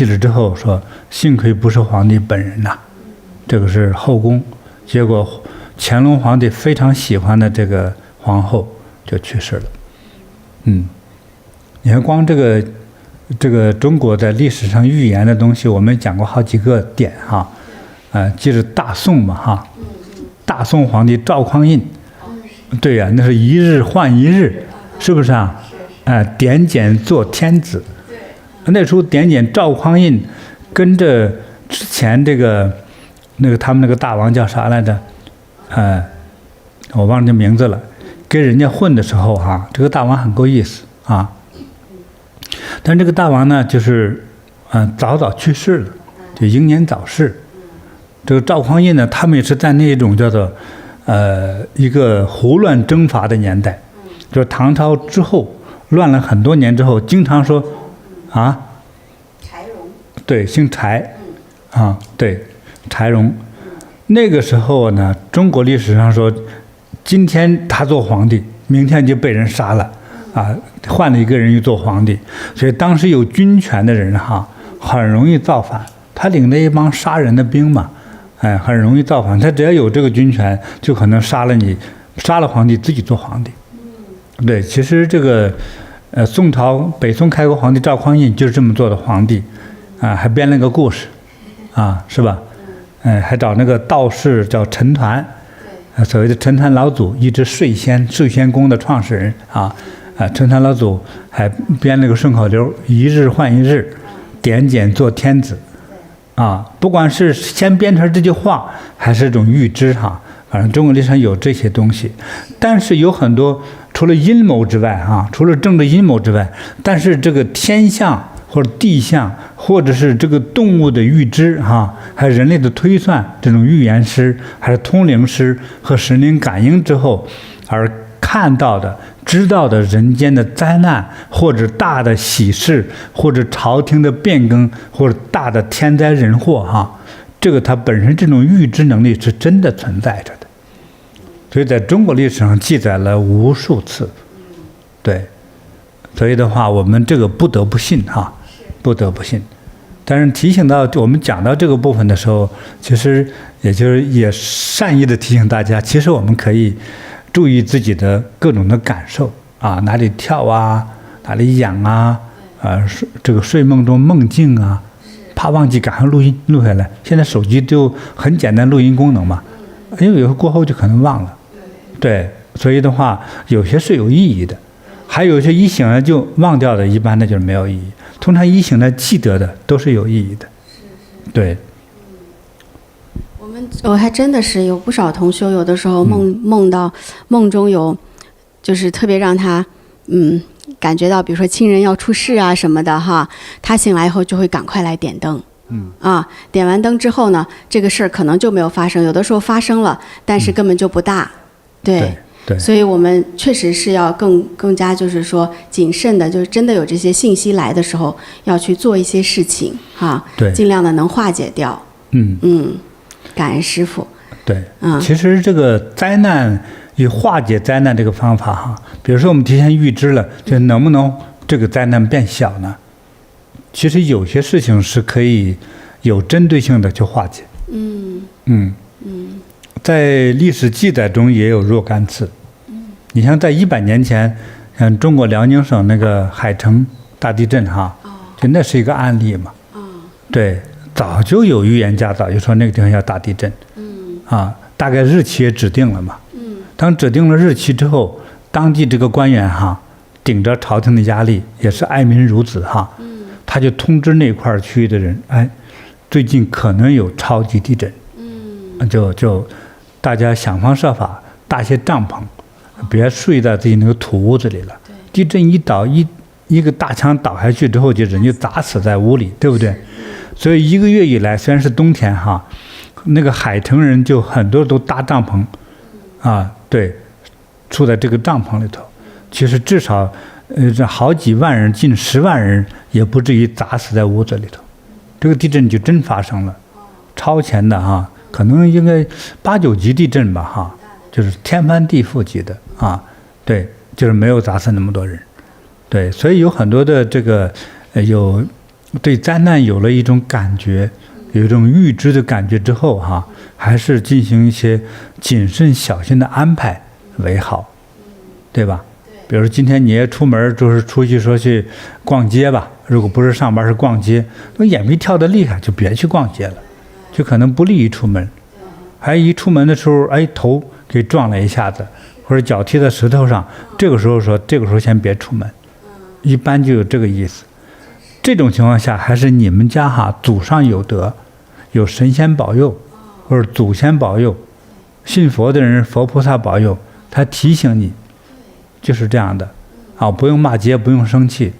了之后说，幸亏不是皇帝本人呐，这个是后宫。结果乾隆皇帝非常喜欢的这个皇后就去世了。你看光这个中国在历史上预言的东西，我们讲过好几个点哈，记着大宋嘛哈，大宋皇帝赵匡胤，对呀，那是一日换一日，是不是啊？点检做天子，那时候点检赵匡胤跟着之前他们那个大王叫啥来着？我忘了这名字了。跟人家混的时候哈，这个大王很够意思啊。但这个大王呢，就是早早去世了，就英年早逝。这个赵匡胤呢，他们也是在那种叫做一个胡乱征伐的年代，就是唐朝之后乱了很多年之后，经常说柴荣，对，姓柴，对，柴荣。那个时候呢，中国历史上说，今天他做皇帝，明天就被人杀了，换了一个人去做皇帝。所以当时有军权的人很容易造反。他领着一帮杀人的兵嘛，很容易造反。他只要有这个军权，就可能杀了你，杀了皇帝自己做皇帝。对，其实这个宋朝北宋开国皇帝赵匡胤就是这么做的皇帝，还编了个故事，是吧？还找那个道士叫陈抟，所谓的陈抟老祖，一直睡仙宫的创始人陈抟老祖还编了个顺口溜：一日换一日，点检做天子。不管是先编出来这句话，还是一种预知反正中国历史上有这些东西。但是有很多除了阴谋之外除了政治阴谋之外，但是这个天象或者地象，或者是这个动物的预知还有人类的推算，这种预言师还是通灵师和神灵感应之后而看到的、知道的人间的灾难，或者大的喜事，或者朝廷的变更，或者大的天灾人祸这个它本身这种预知能力是真的存在着的，所以在中国历史上记载了无数次。对，所以的话，我们这个不得不信不得不信。但是提醒到我们讲到这个部分的时候，其实也善意的提醒大家，其实我们可以注意自己的各种的感受哪里跳哪里痒这个睡梦中梦境怕忘记赶快录下来。现在手机就很简单录音功能嘛，因为有时候过后就可能忘了。对，所以的话，有些是有意义的，还有一些一醒来就忘掉的，一般的就是没有意义。通常一醒来记得的都是有意义的。对。我还真的是有不少同修，有的时候梦中有，就是特别让他感觉到，比如说亲人要出事什么的他醒来以后就会赶快来点灯。点完灯之后呢，这个事儿可能就没有发生，有的时候发生了，但是根本就不大。对，所以我们确实是要更加就是说谨慎的，就是真的有这些信息来的时候，要去做一些事情对，尽量的能化解掉。感恩师父。对，其实这个灾难与化解灾难这个方法比如说我们提前预知了，就能不能这个灾难变小呢？其实有些事情是可以有针对性的去化解。在历史记载中也有若干次。你像在100年前，像中国辽宁省那个海城大地震就那是一个案例嘛。对，早就有预言家早就说那个地方要大地震。大概日期也指定了嘛。当指定了日期之后，当地这个官员顶着朝廷的压力，也是爱民如子他就通知那块区域的人，最近可能有超级地震。就大家想方设法搭些帐篷，别睡在自己那个土屋子里了。地震一倒，一个大墙倒下去之后，就人就砸死在屋里，对不对？所以1个月以来，虽然是冬天那个海城人就很多都搭帐篷对，住在这个帐篷里头。其实至少这好几万人，近10万人也不至于砸死在屋子里头。这个地震就真发生了，超前的可能应该8、9级地震吧就是天翻地覆级的对，就是没有砸死那么多人。对，所以有很多的这个有对灾难有了一种感觉，有一种预知的感觉之后还是进行一些谨慎小心的安排为好，对吧？比如今天你也出门，就是出去说去逛街吧，如果不是上班是逛街，那眼皮跳得厉害就别去逛街了，就可能不利于出门。还一出门的时候头给撞了一下子，或者脚踢在石头上，这个时候先别出门，一般就有这个意思。这种情况下还是你们家祖上有德，有神仙保佑或者祖先保佑，信佛的人佛菩萨保佑，他提醒你，就是这样的不用骂街，不用生气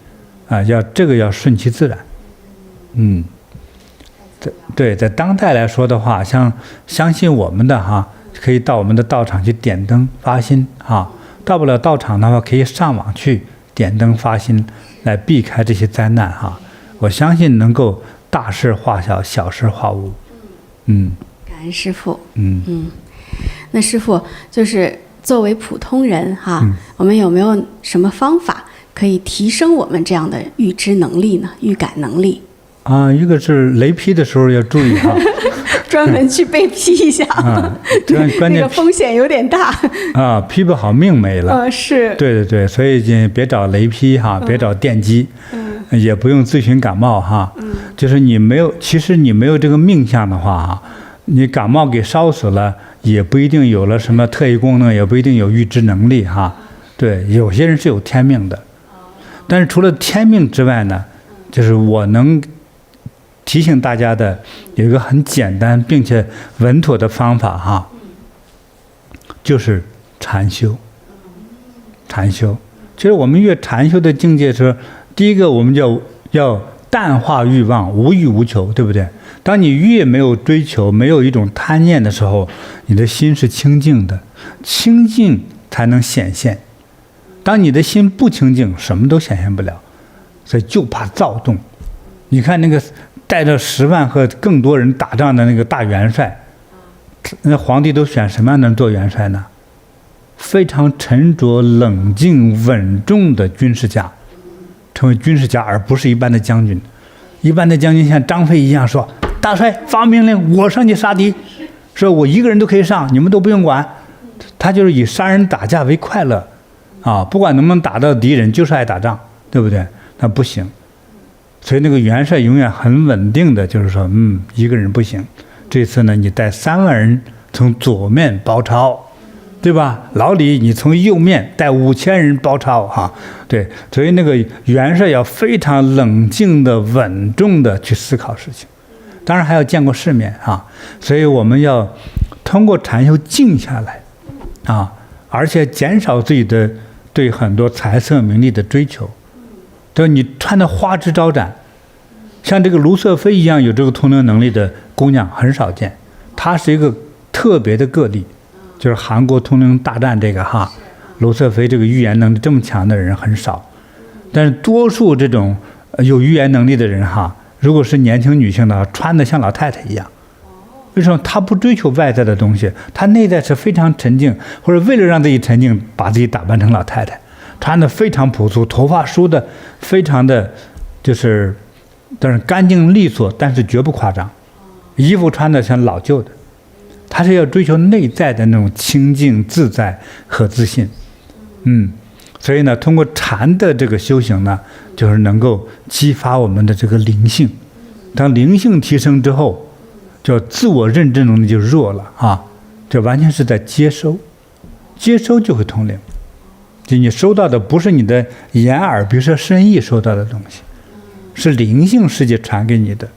要顺其自然。嗯，对，在当代来说的话，像相信我们的哈，可以到我们的道场去点灯发心哈。到不了道场的话，可以上网去点灯发心，来避开这些灾难哈。我相信能够大事化小，小事化无。感恩师父。那师父就是作为普通人哈，我们有没有什么方法可以提升我们这样的预知能力呢？预感能力？一个是雷劈的时候要注意哈，专门去被劈一下，关键那个风险有点大劈不好命没了。是。对，所以别找雷劈哈，别找电击，也不用自寻感冒哈。就是其实你没有这个命相的话哈，你感冒给烧死了，也不一定有了什么特异功能，也不一定有预知能力哈。对，有些人是有天命的，但是除了天命之外呢，就是我能提醒大家的有一个很简单并且稳妥的方法哈，就是禅修。其实我们越禅修的境界是，第一个我们要淡化欲望，无欲无求，对不对？当你越没有追求，没有一种贪念的时候，你的心是清净的，清净才能显现。当你的心不清净，什么都显现不了，所以就怕躁动。你看那个带着10万和更多人打仗的那个大元帅，那皇帝都选什么样的人做元帅呢？非常沉着、冷静、稳重的军事家，成为军事家，而不是一般的将军。一般的将军像张飞一样说：“大帅发命令，我上去杀敌，说我一个人都可以上，你们都不用管。”他就是以杀人打架为快乐，不管能不能打到敌人，就是爱打仗，对不对？那不行。所以那个元帅永远很稳定的，就是说，一个人不行。这次呢，你带3万人从左面包抄，对吧？老李，你从右面带5000人包抄哈。对，所以那个元帅要非常冷静的、稳重的去思考事情，当然还要见过世面啊。所以我们要通过禅修静下来而且减少自己的对很多财色名利的追求。就你穿的花枝招展，像这个卢瑟菲一样有这个通灵能力的姑娘很少见，她是一个特别的个例，就是韩国通灵大战这个卢瑟菲这个预言能力这么强的人很少，但是多数这种有预言能力的人如果是年轻女性的，穿的像老太太一样。为什么？她不追求外在的东西，她内在是非常沉静，或者为了让自己沉静，把自己打扮成老太太。穿的非常朴素，头发梳的非常的，但是干净利索，但是绝不夸张。衣服穿的像老旧的，他是要追求内在的那种清净自在和自信。所以呢，通过禅的这个修行呢，就是能够激发我们的这个灵性。当灵性提升之后，就自我认知能力就弱了这完全是在接收就会通灵。就你收到的不是你的眼耳鼻舌身意收到的东西，是灵性世界传给你的。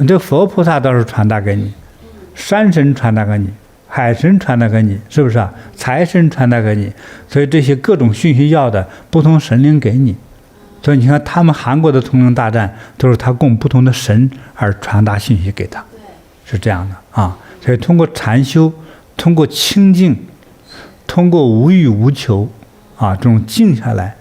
这佛菩萨倒是传达给你，山神传达给你，海神传达给你，是不是财神传达给你，所以这些各种讯息要的不同神灵给你。所以你看他们韩国的通灵大战都是他供不同的神而传达信息给他，是这样的所以通过禅修，通过清净，通过无欲无求这种静下来。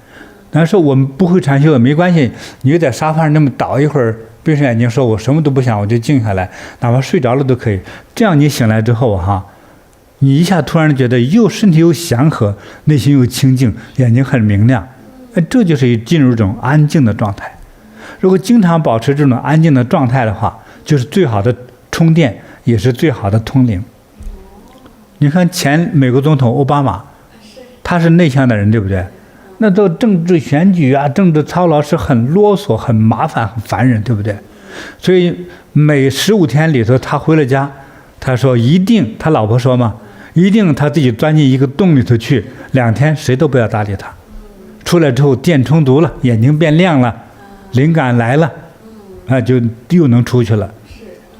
但是我们不会禅修也没关系，你就在沙发上那么倒一会儿，闭上眼睛说我什么都不想，我就静下来，哪怕睡着了都可以。这样你醒来之后你一下突然觉得又身体又祥和，内心又清净，眼睛很明亮，这就是进入这种安静的状态。如果经常保持这种安静的状态的话，就是最好的充电，也是最好的通灵。你看前美国总统奥巴马，他是内向的人，对不对？那都政治选举政治操劳是很啰嗦、很麻烦、很烦人，对不对？所以每15天里头，他回了家，他说一定，他老婆说嘛，一定他自己钻进一个洞里头去，2天谁都不要搭理他。出来之后电充足了，眼睛变亮了，灵感来了，就又能出去了。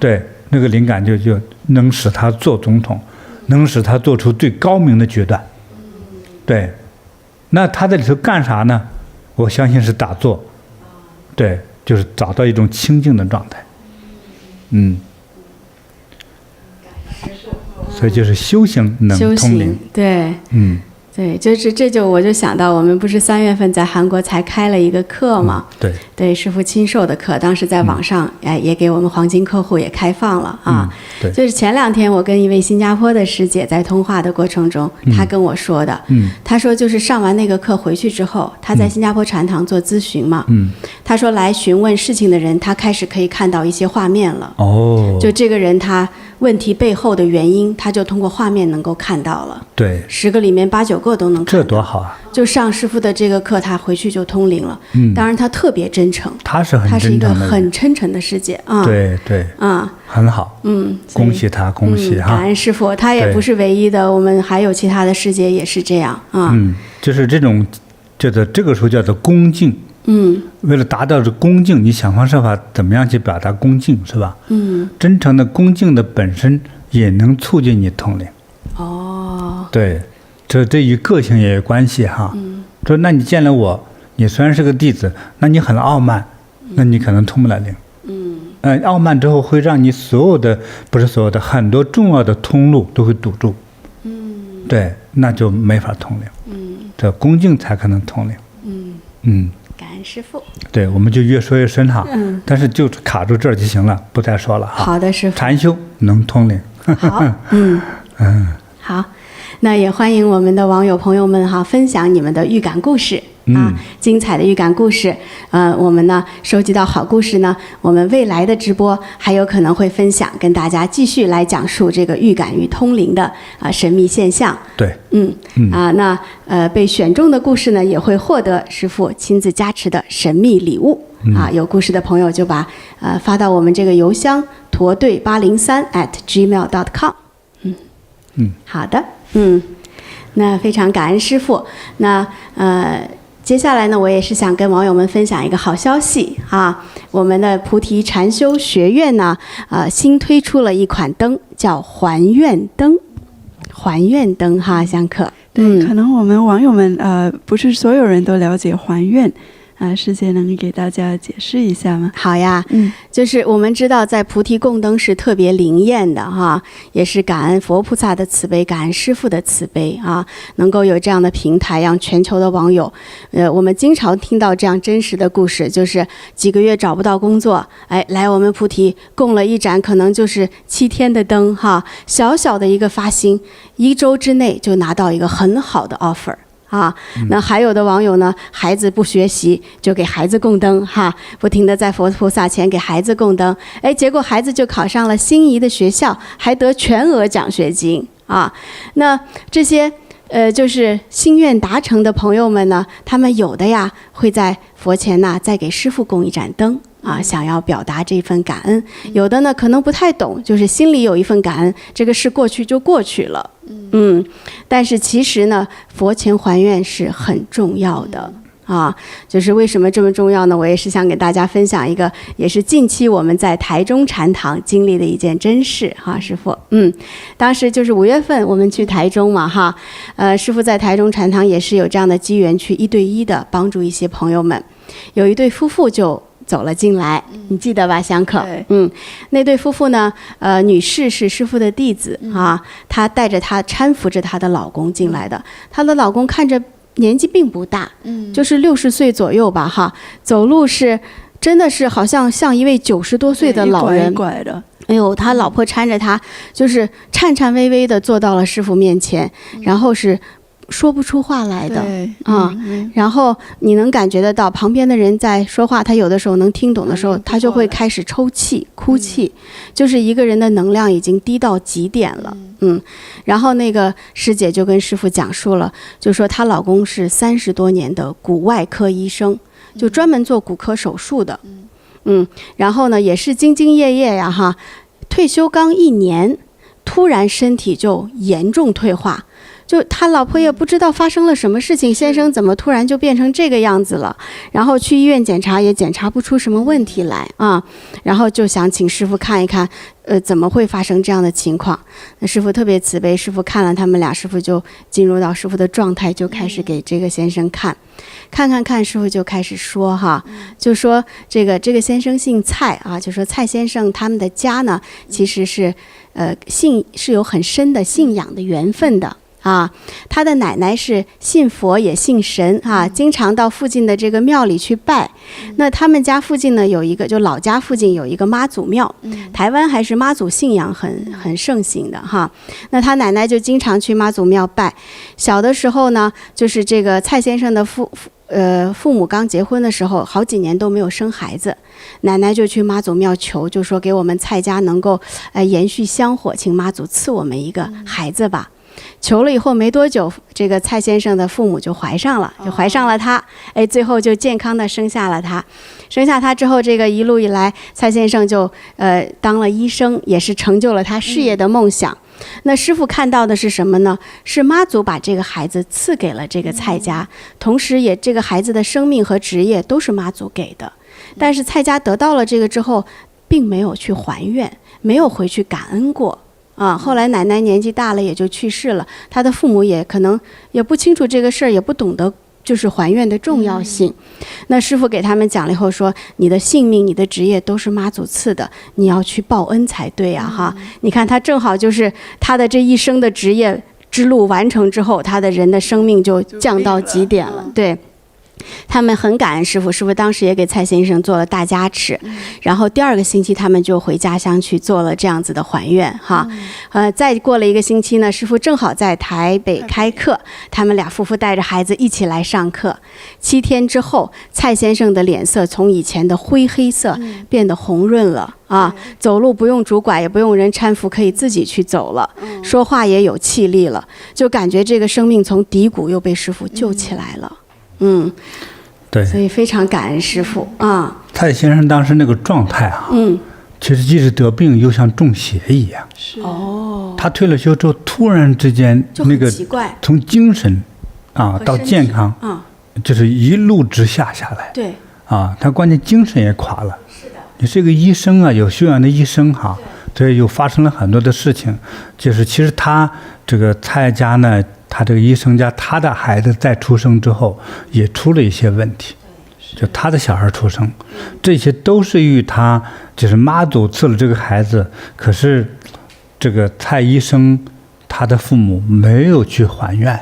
对，那个灵感就能使他做总统，能使他做出最高明的决断。对，那他在里头干啥呢？我相信是打坐。对，就是找到一种清净的状态。所以就是修行能通灵。对，对，我就想到，我们不是3月份在韩国才开了一个课嘛？对，师父亲授的课，当时在网上也给我们黄金客户也开放了啊。对，就是前2天我跟一位新加坡的师姐在通话的过程中，她跟我说的，她说就是上完那个课回去之后，她在新加坡禅堂做咨询嘛，她说来询问事情的人，她开始可以看到一些画面了。就这个人他问题背后的原因，他就通过画面能够看到了。对，10个里面8、9个都能看到。这多好啊！就上师父的这个课，他回去就通灵了。当然他特别真诚，他是一个很真诚的师姐啊。对，很好。恭喜他，恭喜哈！感恩师父，他也不是唯一的，我们还有其他的师姐也是这样啊。就是这种，这个时候叫做恭敬。为了达到这恭敬，你想方设法怎么样去表达恭敬，是吧？真诚的恭敬的本身也能促进你通灵。对，这与个性也有关系哈。说那你见了我，你虽然是个弟子，那你很傲慢，那你可能通不了灵。傲慢之后会让你不是所有的，很多重要的通路都会堵住。对，那就没法通灵。这恭敬才可能通灵。感恩师父。对，我们就越说越深哈。但是就卡住这儿就行了，不再说了哈。好的，师父。禅修能通灵。好，好，那也欢迎我们的网友朋友们哈，分享你们的预感故事啊，精彩的预感故事。我们呢收集到好故事呢，我们未来的直播还有可能会分享，跟大家继续来讲述这个预感与通灵的神秘现象。对，那被选中的故事呢，也会获得师父亲自加持的神秘礼物。有故事的朋友就把发到我们这个邮箱驼队803@gmail.com。好的，那非常感恩师父。那接下来呢，我也是想跟网友们分享一个好消息啊，我们的菩提禅修学院呢，新推出了一款灯，叫还愿灯。还愿灯哈，香可。对，可能我们网友们不是所有人都了解还愿。师姐能给大家解释一下吗？好呀，就是我们知道在菩提供灯是特别灵验的哈，也是感恩佛菩萨的慈悲，感恩师父的慈悲啊，能够有这样的平台，让全球的网友，我们经常听到这样真实的故事，就是几个月找不到工作，来我们菩提供了一盏可能就是7天的灯哈，小小的一个发心，1周之内就拿到一个很好的 offer。那还有的网友呢，孩子不学习就给孩子供灯哈，不停地在佛菩萨前给孩子供灯，结果孩子就考上了心仪的学校，还得全额奖学金啊。那这些就是心愿达成的朋友们呢，他们有的呀会在佛前呢再给师父供一盏灯啊，想要表达这份感恩。有的呢可能不太懂，就是心里有一份感恩，这个事过去就过去了。但是其实呢，佛前还愿是很重要的啊。就是为什么这么重要呢？我也是想给大家分享一个，也是近期我们在台中禅堂经历的一件真事哈，师父。当时就是5月份我们去台中嘛哈，师父在台中禅堂也是有这样的机缘去1对1的帮助一些朋友们，有一对夫妇就走了进来，你记得吧，香可？那对夫妇呢，女士是师父的弟子啊，她带着她搀扶着她的老公进来的。她的老公看着年纪并不大，就是60岁左右吧，哈，走路是真的是好像一位90多岁的老人，一拐的。他老婆搀着他，就是颤颤巍巍的坐到了师父面前，然后是说不出话来的然后你能感觉得到旁边的人在说话，他有的时候能听懂的时候，他就会开始抽泣哭泣，就是一个人的能量已经低到极点了。然后那个师姐就跟师父讲述了，就说她老公是30多年的骨外科医生，就专门做骨科手术的。然后呢也是兢兢业业呀退休刚1年，突然身体就严重退化，就他老婆也不知道发生了什么事情，先生怎么突然就变成这个样子了，然后去医院检查也检查不出什么问题来啊，然后就想请师父看一看，怎么会发生这样的情况。那师父特别慈悲，师父看了他们俩，师父就进入到师父的状态，就开始给这个先生看，看，师父就开始说哈，就说这个先生姓蔡啊，就说蔡先生他们的家呢，其实是是有很深的信仰的缘分的啊。他的奶奶是信佛也信神啊，经常到附近的这个庙里去拜。那他们家附近呢有一个，就老家附近有一个妈祖庙，台湾还是妈祖信仰很盛行的哈。那他奶奶就经常去妈祖庙拜。小的时候呢，就是这个蔡先生的父母刚结婚的时候，好几年都没有生孩子，奶奶就去妈祖庙求，就说给我们蔡家能够延续香火，请妈祖赐我们一个孩子吧。求了以后没多久，这个蔡先生的父母就怀上了他，最后就健康的生下了他。生下他之后，这个一路以来，蔡先生就当了医生，也是成就了他事业的梦想。那师父看到的是什么呢？是妈祖把这个孩子赐给了这个蔡家，同时也这个孩子的生命和职业都是妈祖给的。但是蔡家得到了这个之后，并没有去还愿，没有回去感恩过啊。后来奶奶年纪大了，也就去世了，他的父母也可能也不清楚这个事儿，也不懂得就是还愿的重要性。那师父给他们讲了以后说，你的性命你的职业都是妈祖赐的，你要去报恩才对啊哈。你看他正好就是他的这一生的职业之路完成之后，他的人的生命就降到极点了。对，他们很感恩师父，师父当时也给蔡先生做了大加持，然后第2个星期他们就回家乡去做了这样子的还愿哈。再过了1个星期呢，师父正好在台北开课，他们俩夫妇带着孩子一起来上课。7天之后，蔡先生的脸色从以前的灰黑色变得红润了啊，走路不用拄拐，也不用人搀扶，可以自己去走了，说话也有气力了，就感觉这个生命从低谷又被师父救起来了。对，所以非常感恩师父啊。蔡先生当时那个状态啊，其实既是得病又像中邪一样。是哦，他退了休之后，突然之间那个奇怪，从精神到健康就是一路直下来。对啊，他关键精神也垮了。是的，你是个医生啊，有修养的医生哈，所以又发生了很多的事情。就是其实他这个蔡家呢，他这个医生家，他的孩子在出生之后也出了一些问题，就他的小孩出生，这些都是与他就是妈祖赐了这个孩子，可是这个蔡医生他的父母没有去还愿，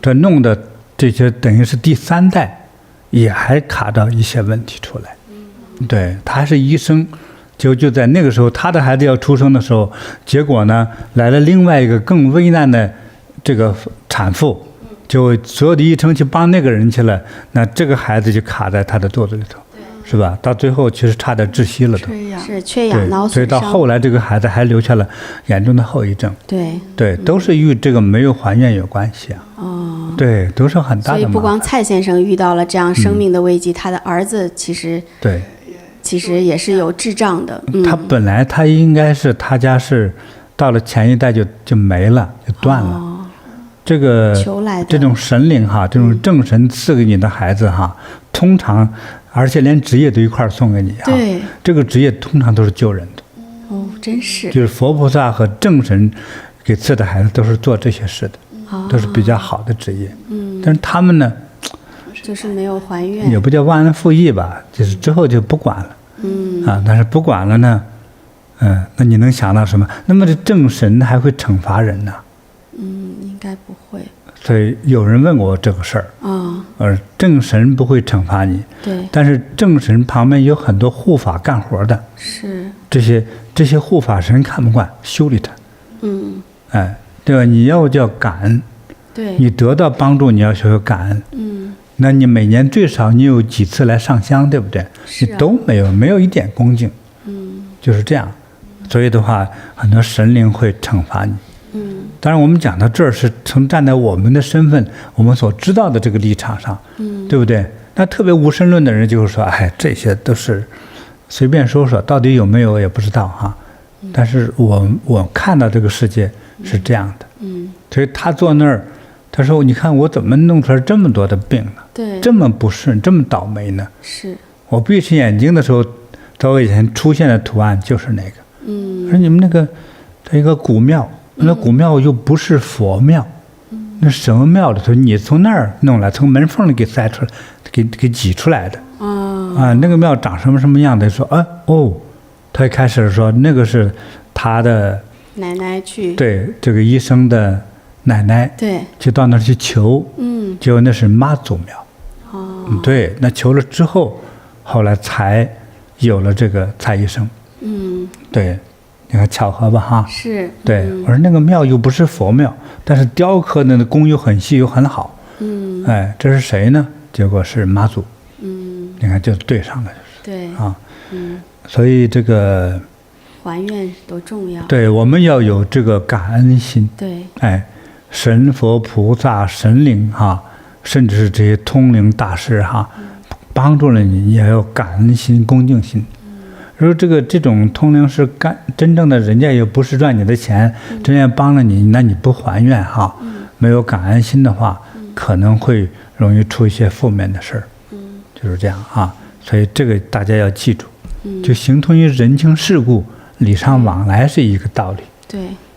这弄的这些等于是第3代也还卡到一些问题出来。对，他还是医生，就在那个时候，他的孩子要出生的时候，结果呢来了另外一个更危难的这个产妇，就所有的医生去帮那个人去了，那这个孩子就卡在他的肚子里头，是吧？到最后其实差点窒息了都，是缺氧脑损伤，所以到后来这个孩子还留下了严重的后遗症。对，都是与这个没有还愿有关系啊。哦，对，都是很大的麻烦。所以不光蔡先生遇到了这样生命的危机，他的儿子其实也是有智障的。他本来他应该是他家是到了前一代就没了，就断了。这个这种神灵哈，这种正神赐给你的孩子哈，通常而且连职业都一块送给你哈。对，这个职业通常都是救人的。哦，真是。就是佛菩萨和正神给赐的孩子都是做这些事的，都是比较好的职业。但是他们呢，就是没有还愿，也不叫忘恩负义吧，就是之后就不管了。但是不管了呢，那你能想到什么？那么这正神还会惩罚人呢？应该不会。所以有人问我这个事儿，正神不会惩罚你，对，但是正神旁边有很多护法干活的，是这些护法神看不惯，修理他，对吧？你要叫感恩，对，你得到帮助，你要学会感恩，那你每年最少你有几次来上香，对不对？你都没有一点恭敬，就是这样，所以的话，很多神灵会惩罚你。当然我们讲到这儿是从站在我们的身份，我们所知道的这个立场上，对不对？那特别无神论的人就是说，这些都是随便说说，到底有没有也不知道哈。但是我看到这个世界是这样的。所以他坐那儿，他说：“你看我怎么弄出来这么多的病呢？对，这么不顺，这么倒霉呢？是，我闭起眼睛的时候，在我眼前出现的图案就是那个。说你们那个，它一个古庙，那古庙又不是佛庙，那什么庙里头？你从那儿弄来，从门缝里给塞出来，给挤出来的。那个庙长什么样的？说他一开始说那个是他的奶奶去，对这个医生的奶奶，对，就到那儿去求，结果那是妈祖庙。对，那求了之后，后来才有了这个蔡医生。对，你看巧合吧哈？是。对，我说那个庙又不是佛庙，但是雕刻的工又很细又很好。哎，这是谁呢？结果是妈祖。你看就对上了，就是。对。啊。所以这个还愿多重要。对，我们要有这个感恩心。对。哎，神佛菩萨神灵哈，甚至是这些通灵大师哈，帮助了你，也要有感恩心、恭敬心。如果这种通灵是真正的，人家也不是赚你的钱，真正帮了你，那你不还愿哈，没有感恩心的话，可能会容易出一些负面的事儿。就是这样啊，所以这个大家要记住，就形同于人情世故、礼尚往来是一个道理。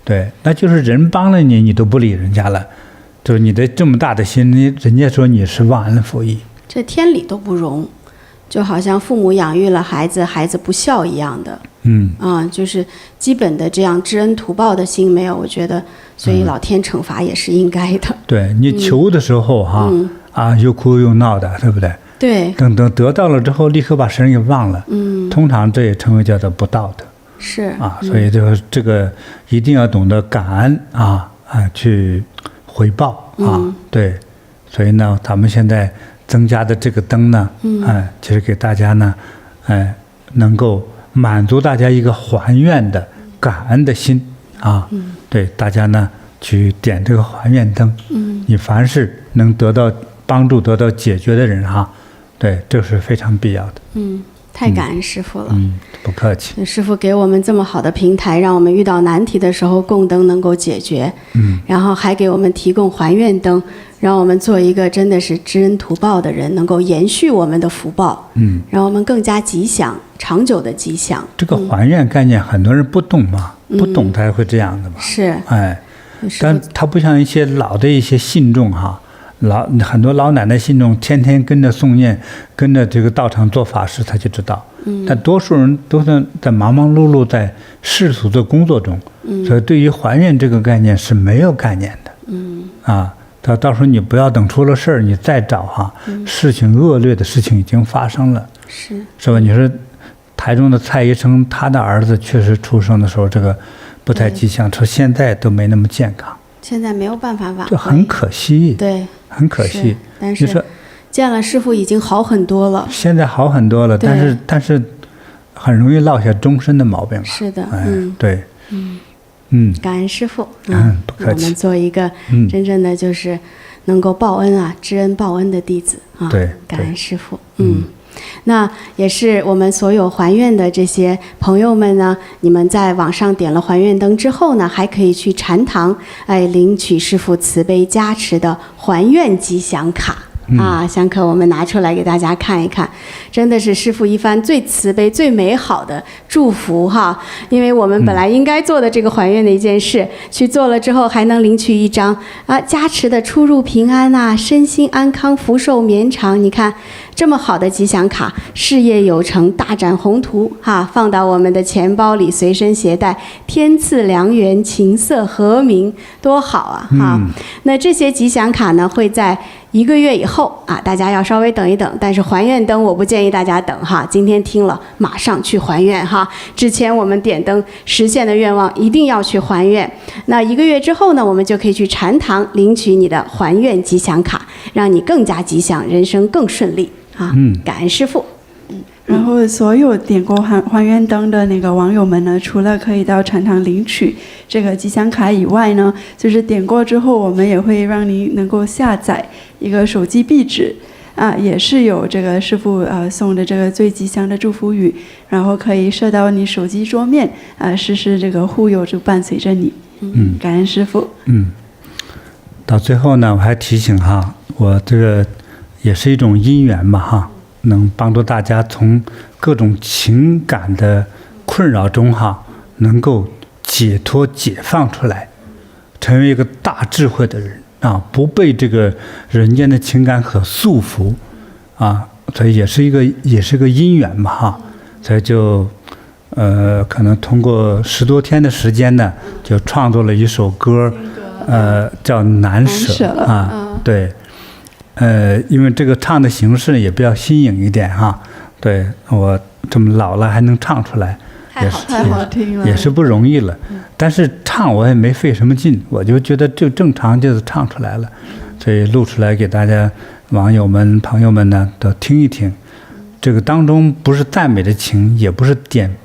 对，那就是人帮了你，你都不理人家了，就是你的这么大的心，人家说你是忘恩负义，这天理都不容。就好像父母养育了孩子，孩子不孝一样的，就是基本的这样知恩图报的心没有，我觉得，所以老天惩罚也是应该的。对，你求的时候又哭又闹的，对不对？对。等得到了之后，立刻把神给忘了。通常这也称为叫做不道德。是。所以这个一定要懂得感恩去回报对，所以呢，咱们现在增加的这个灯呢，其实给大家呢，能够满足大家一个还愿的感恩的心对，大家呢去点这个还愿灯，你凡是能得到帮助、得到解决的人对，这是非常必要的。太感恩师父了。不客气。师父给我们这么好的平台，让我们遇到难题的时候供灯能够解决。然后还给我们提供还愿灯，让我们做一个真的是知恩图报的人，能够延续我们的福报。让我们更加吉祥、长久的吉祥。这个还愿概念很多人不懂嘛，不懂才会这样的嘛。是。但他不像一些老的一些信众很多老奶奶信众天天跟着诵念，跟着这个道场做法事，他就知道。但多数人都是在忙忙碌碌在世俗的工作中，所以对于还愿这个概念是没有概念的。到时候你不要等出了事儿你再找事情恶劣的事情已经发生了，是吧？你说台中的蔡医生，他的儿子确实出生的时候这个不太吉祥，说现在都没那么健康。现在没有办法挽回，这很可惜。对，很可惜。但是见了师父已经好很多了。现在好很多了，但是很容易落下终身的毛病了。是的。对。感恩师父。不客气。我们做一个真正的就是能够报恩知恩报恩的弟子对，感恩师父。那也是我们所有还愿的这些朋友们呢，你们在网上点了还愿灯之后呢，还可以去禅堂领取师父慈悲加持的还愿吉祥卡。香可我们拿出来给大家看一看，真的是师父一番最慈悲最美好的祝福因为我们本来应该做的这个还愿的一件事，去做了之后还能领取一张加持的出入平安身心安康福寿绵长。你看这么好的吉祥卡，事业有成大展宏图放到我们的钱包里随身携带，天赐良缘琴瑟和鸣，多好那这些吉祥卡呢会在1个月以后大家要稍微等一等，但是还愿灯我不建议大家等今天听了马上去还愿之前我们点灯实现的愿望一定要去还愿。那1个月之后呢，我们就可以去禅堂领取你的还愿吉祥卡，让你更加吉祥，人生更顺利感恩师父。然后所有点过还愿灯的那个网友们呢，除了可以到禅堂领取这个吉祥卡以外呢，就是点过之后我们也会让您能够下载一个手机壁纸也是有这个师父送的这个最吉祥的祝福语，然后可以设到你手机桌面时时这个护佑就伴随着你。感恩师父。到最后呢，我还提醒哈，我这个也是一种因缘嘛哈，能帮助大家从各种情感的困扰中哈，能够解脱解放出来，成为一个大智慧的人啊，不被这个人间的情感所束缚啊，所以也是一个因缘嘛哈，所以就可能通过10多天的时间呢，就创作了一首歌，叫《难舍》啊，对，因为这个唱的形式也比较新颖一点哈，对我这么老了还能唱出来，太好听了，也是不容易了。但是唱我也没费什么劲，我就觉得就正常就是唱出来了，所以录出来给大家网友们朋友们呢都听一听。这个当中不是赞美的情，也不是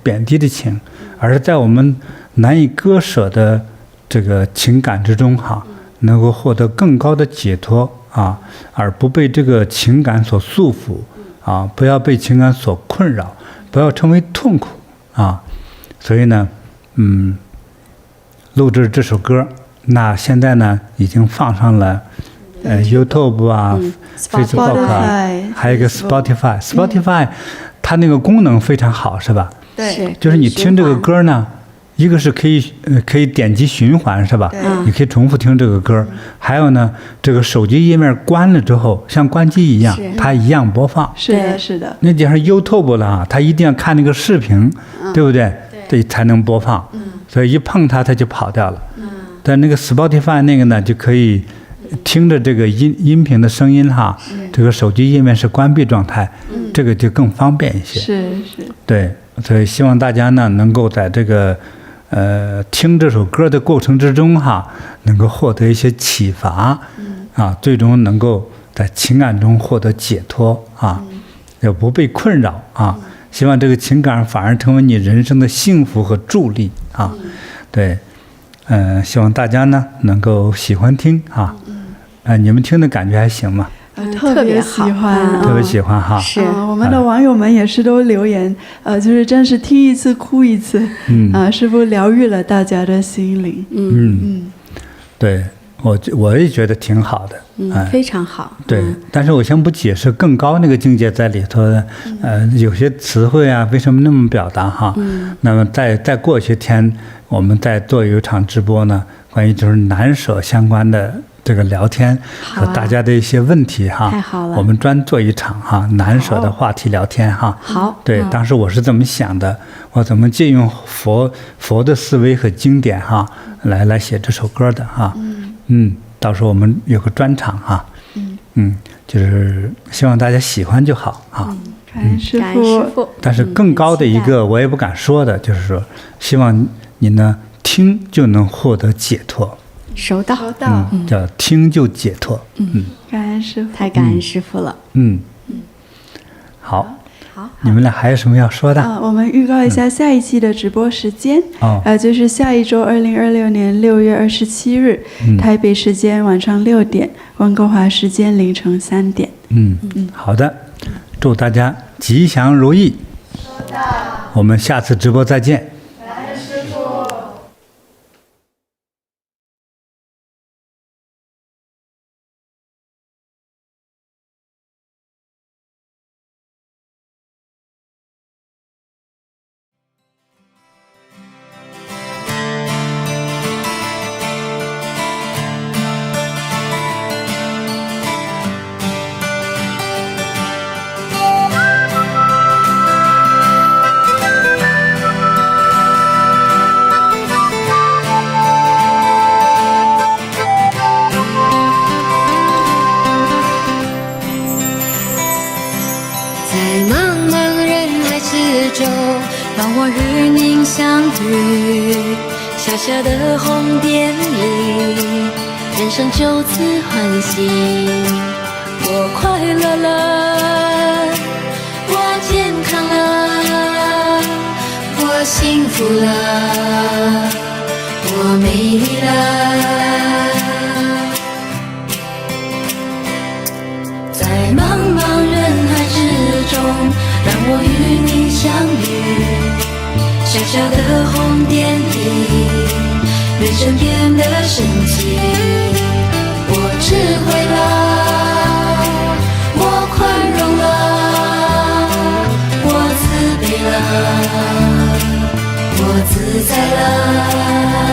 贬低的情，而是在我们难以割舍的这个情感之中哈，能够获得更高的解脱啊，而不被这个情感所束缚啊，不要被情感所困扰，不要成为痛苦啊。所以呢，录制这首歌，那现在呢已经放上了YouTube 啊、Facebook 啊，还有一个 Spotify，它那个功能非常好，是吧？对，就是你听这个歌呢，一个是可以点击循环，是吧？你可以重复听这个歌。还有呢，这个手机页面关了之后，像关机一样，它一样播放。是的。那就是 YouTube 了啊，它一定要看那个视频，对不对？对，才能播放。所以一碰它就跑掉了。但那个 Spotify 那个呢，就可以听着这个音频的声音哈，这个手机页面是关闭状态，这个就更方便一些。是。对，所以希望大家呢能够在这个听这首歌的过程之中哈，能够获得一些启发，啊，最终能够在情感中获得解脱啊，也不被困扰啊。希望这个情感反而成为你人生的幸福和助力啊。对，希望大家呢能够喜欢听啊。你们听的感觉还行吗？特别喜欢，特别喜欢哈。是，我们的网友们也是都留言，就是真是听一次哭一次，师父疗愈了大家的心灵。对，我也觉得挺好的，非常好。对，但是我先不解释更高那个境界在里头的，有些词汇啊，为什么那么表达哈？那么再过些天，我们再做一场直播呢，关于就是难舍相关的这个聊天和大家的一些问题哈，太好了，我们专做一场哈难舍的话题聊天哈。好，对，当时我是这么想的，我怎么借用佛的思维和经典哈，来写这首歌的哈。到时候我们有个专场哈。就是希望大家喜欢就好啊。感恩师父。但是更高的一个我也不敢说的，就是说希望你呢听就能获得解脱。收到，叫听就解脱。感恩师父，太感恩师父了。好，你们俩还有什么要说的？我们预告一下下一期的直播时间，就是下一周2026年6月27日，台北时间晚上6点，温哥华时间凌晨3点。好的，祝大家吉祥如意。我们下次直播再见。小小的红点里，人生就此欢喜。我快乐了，我健康了，我幸福了，我美丽了。在茫茫人海之中，让我与你相遇。小小的红点里，人生变得神奇。我智慧了，我宽容了，我慈悲了，我自在了。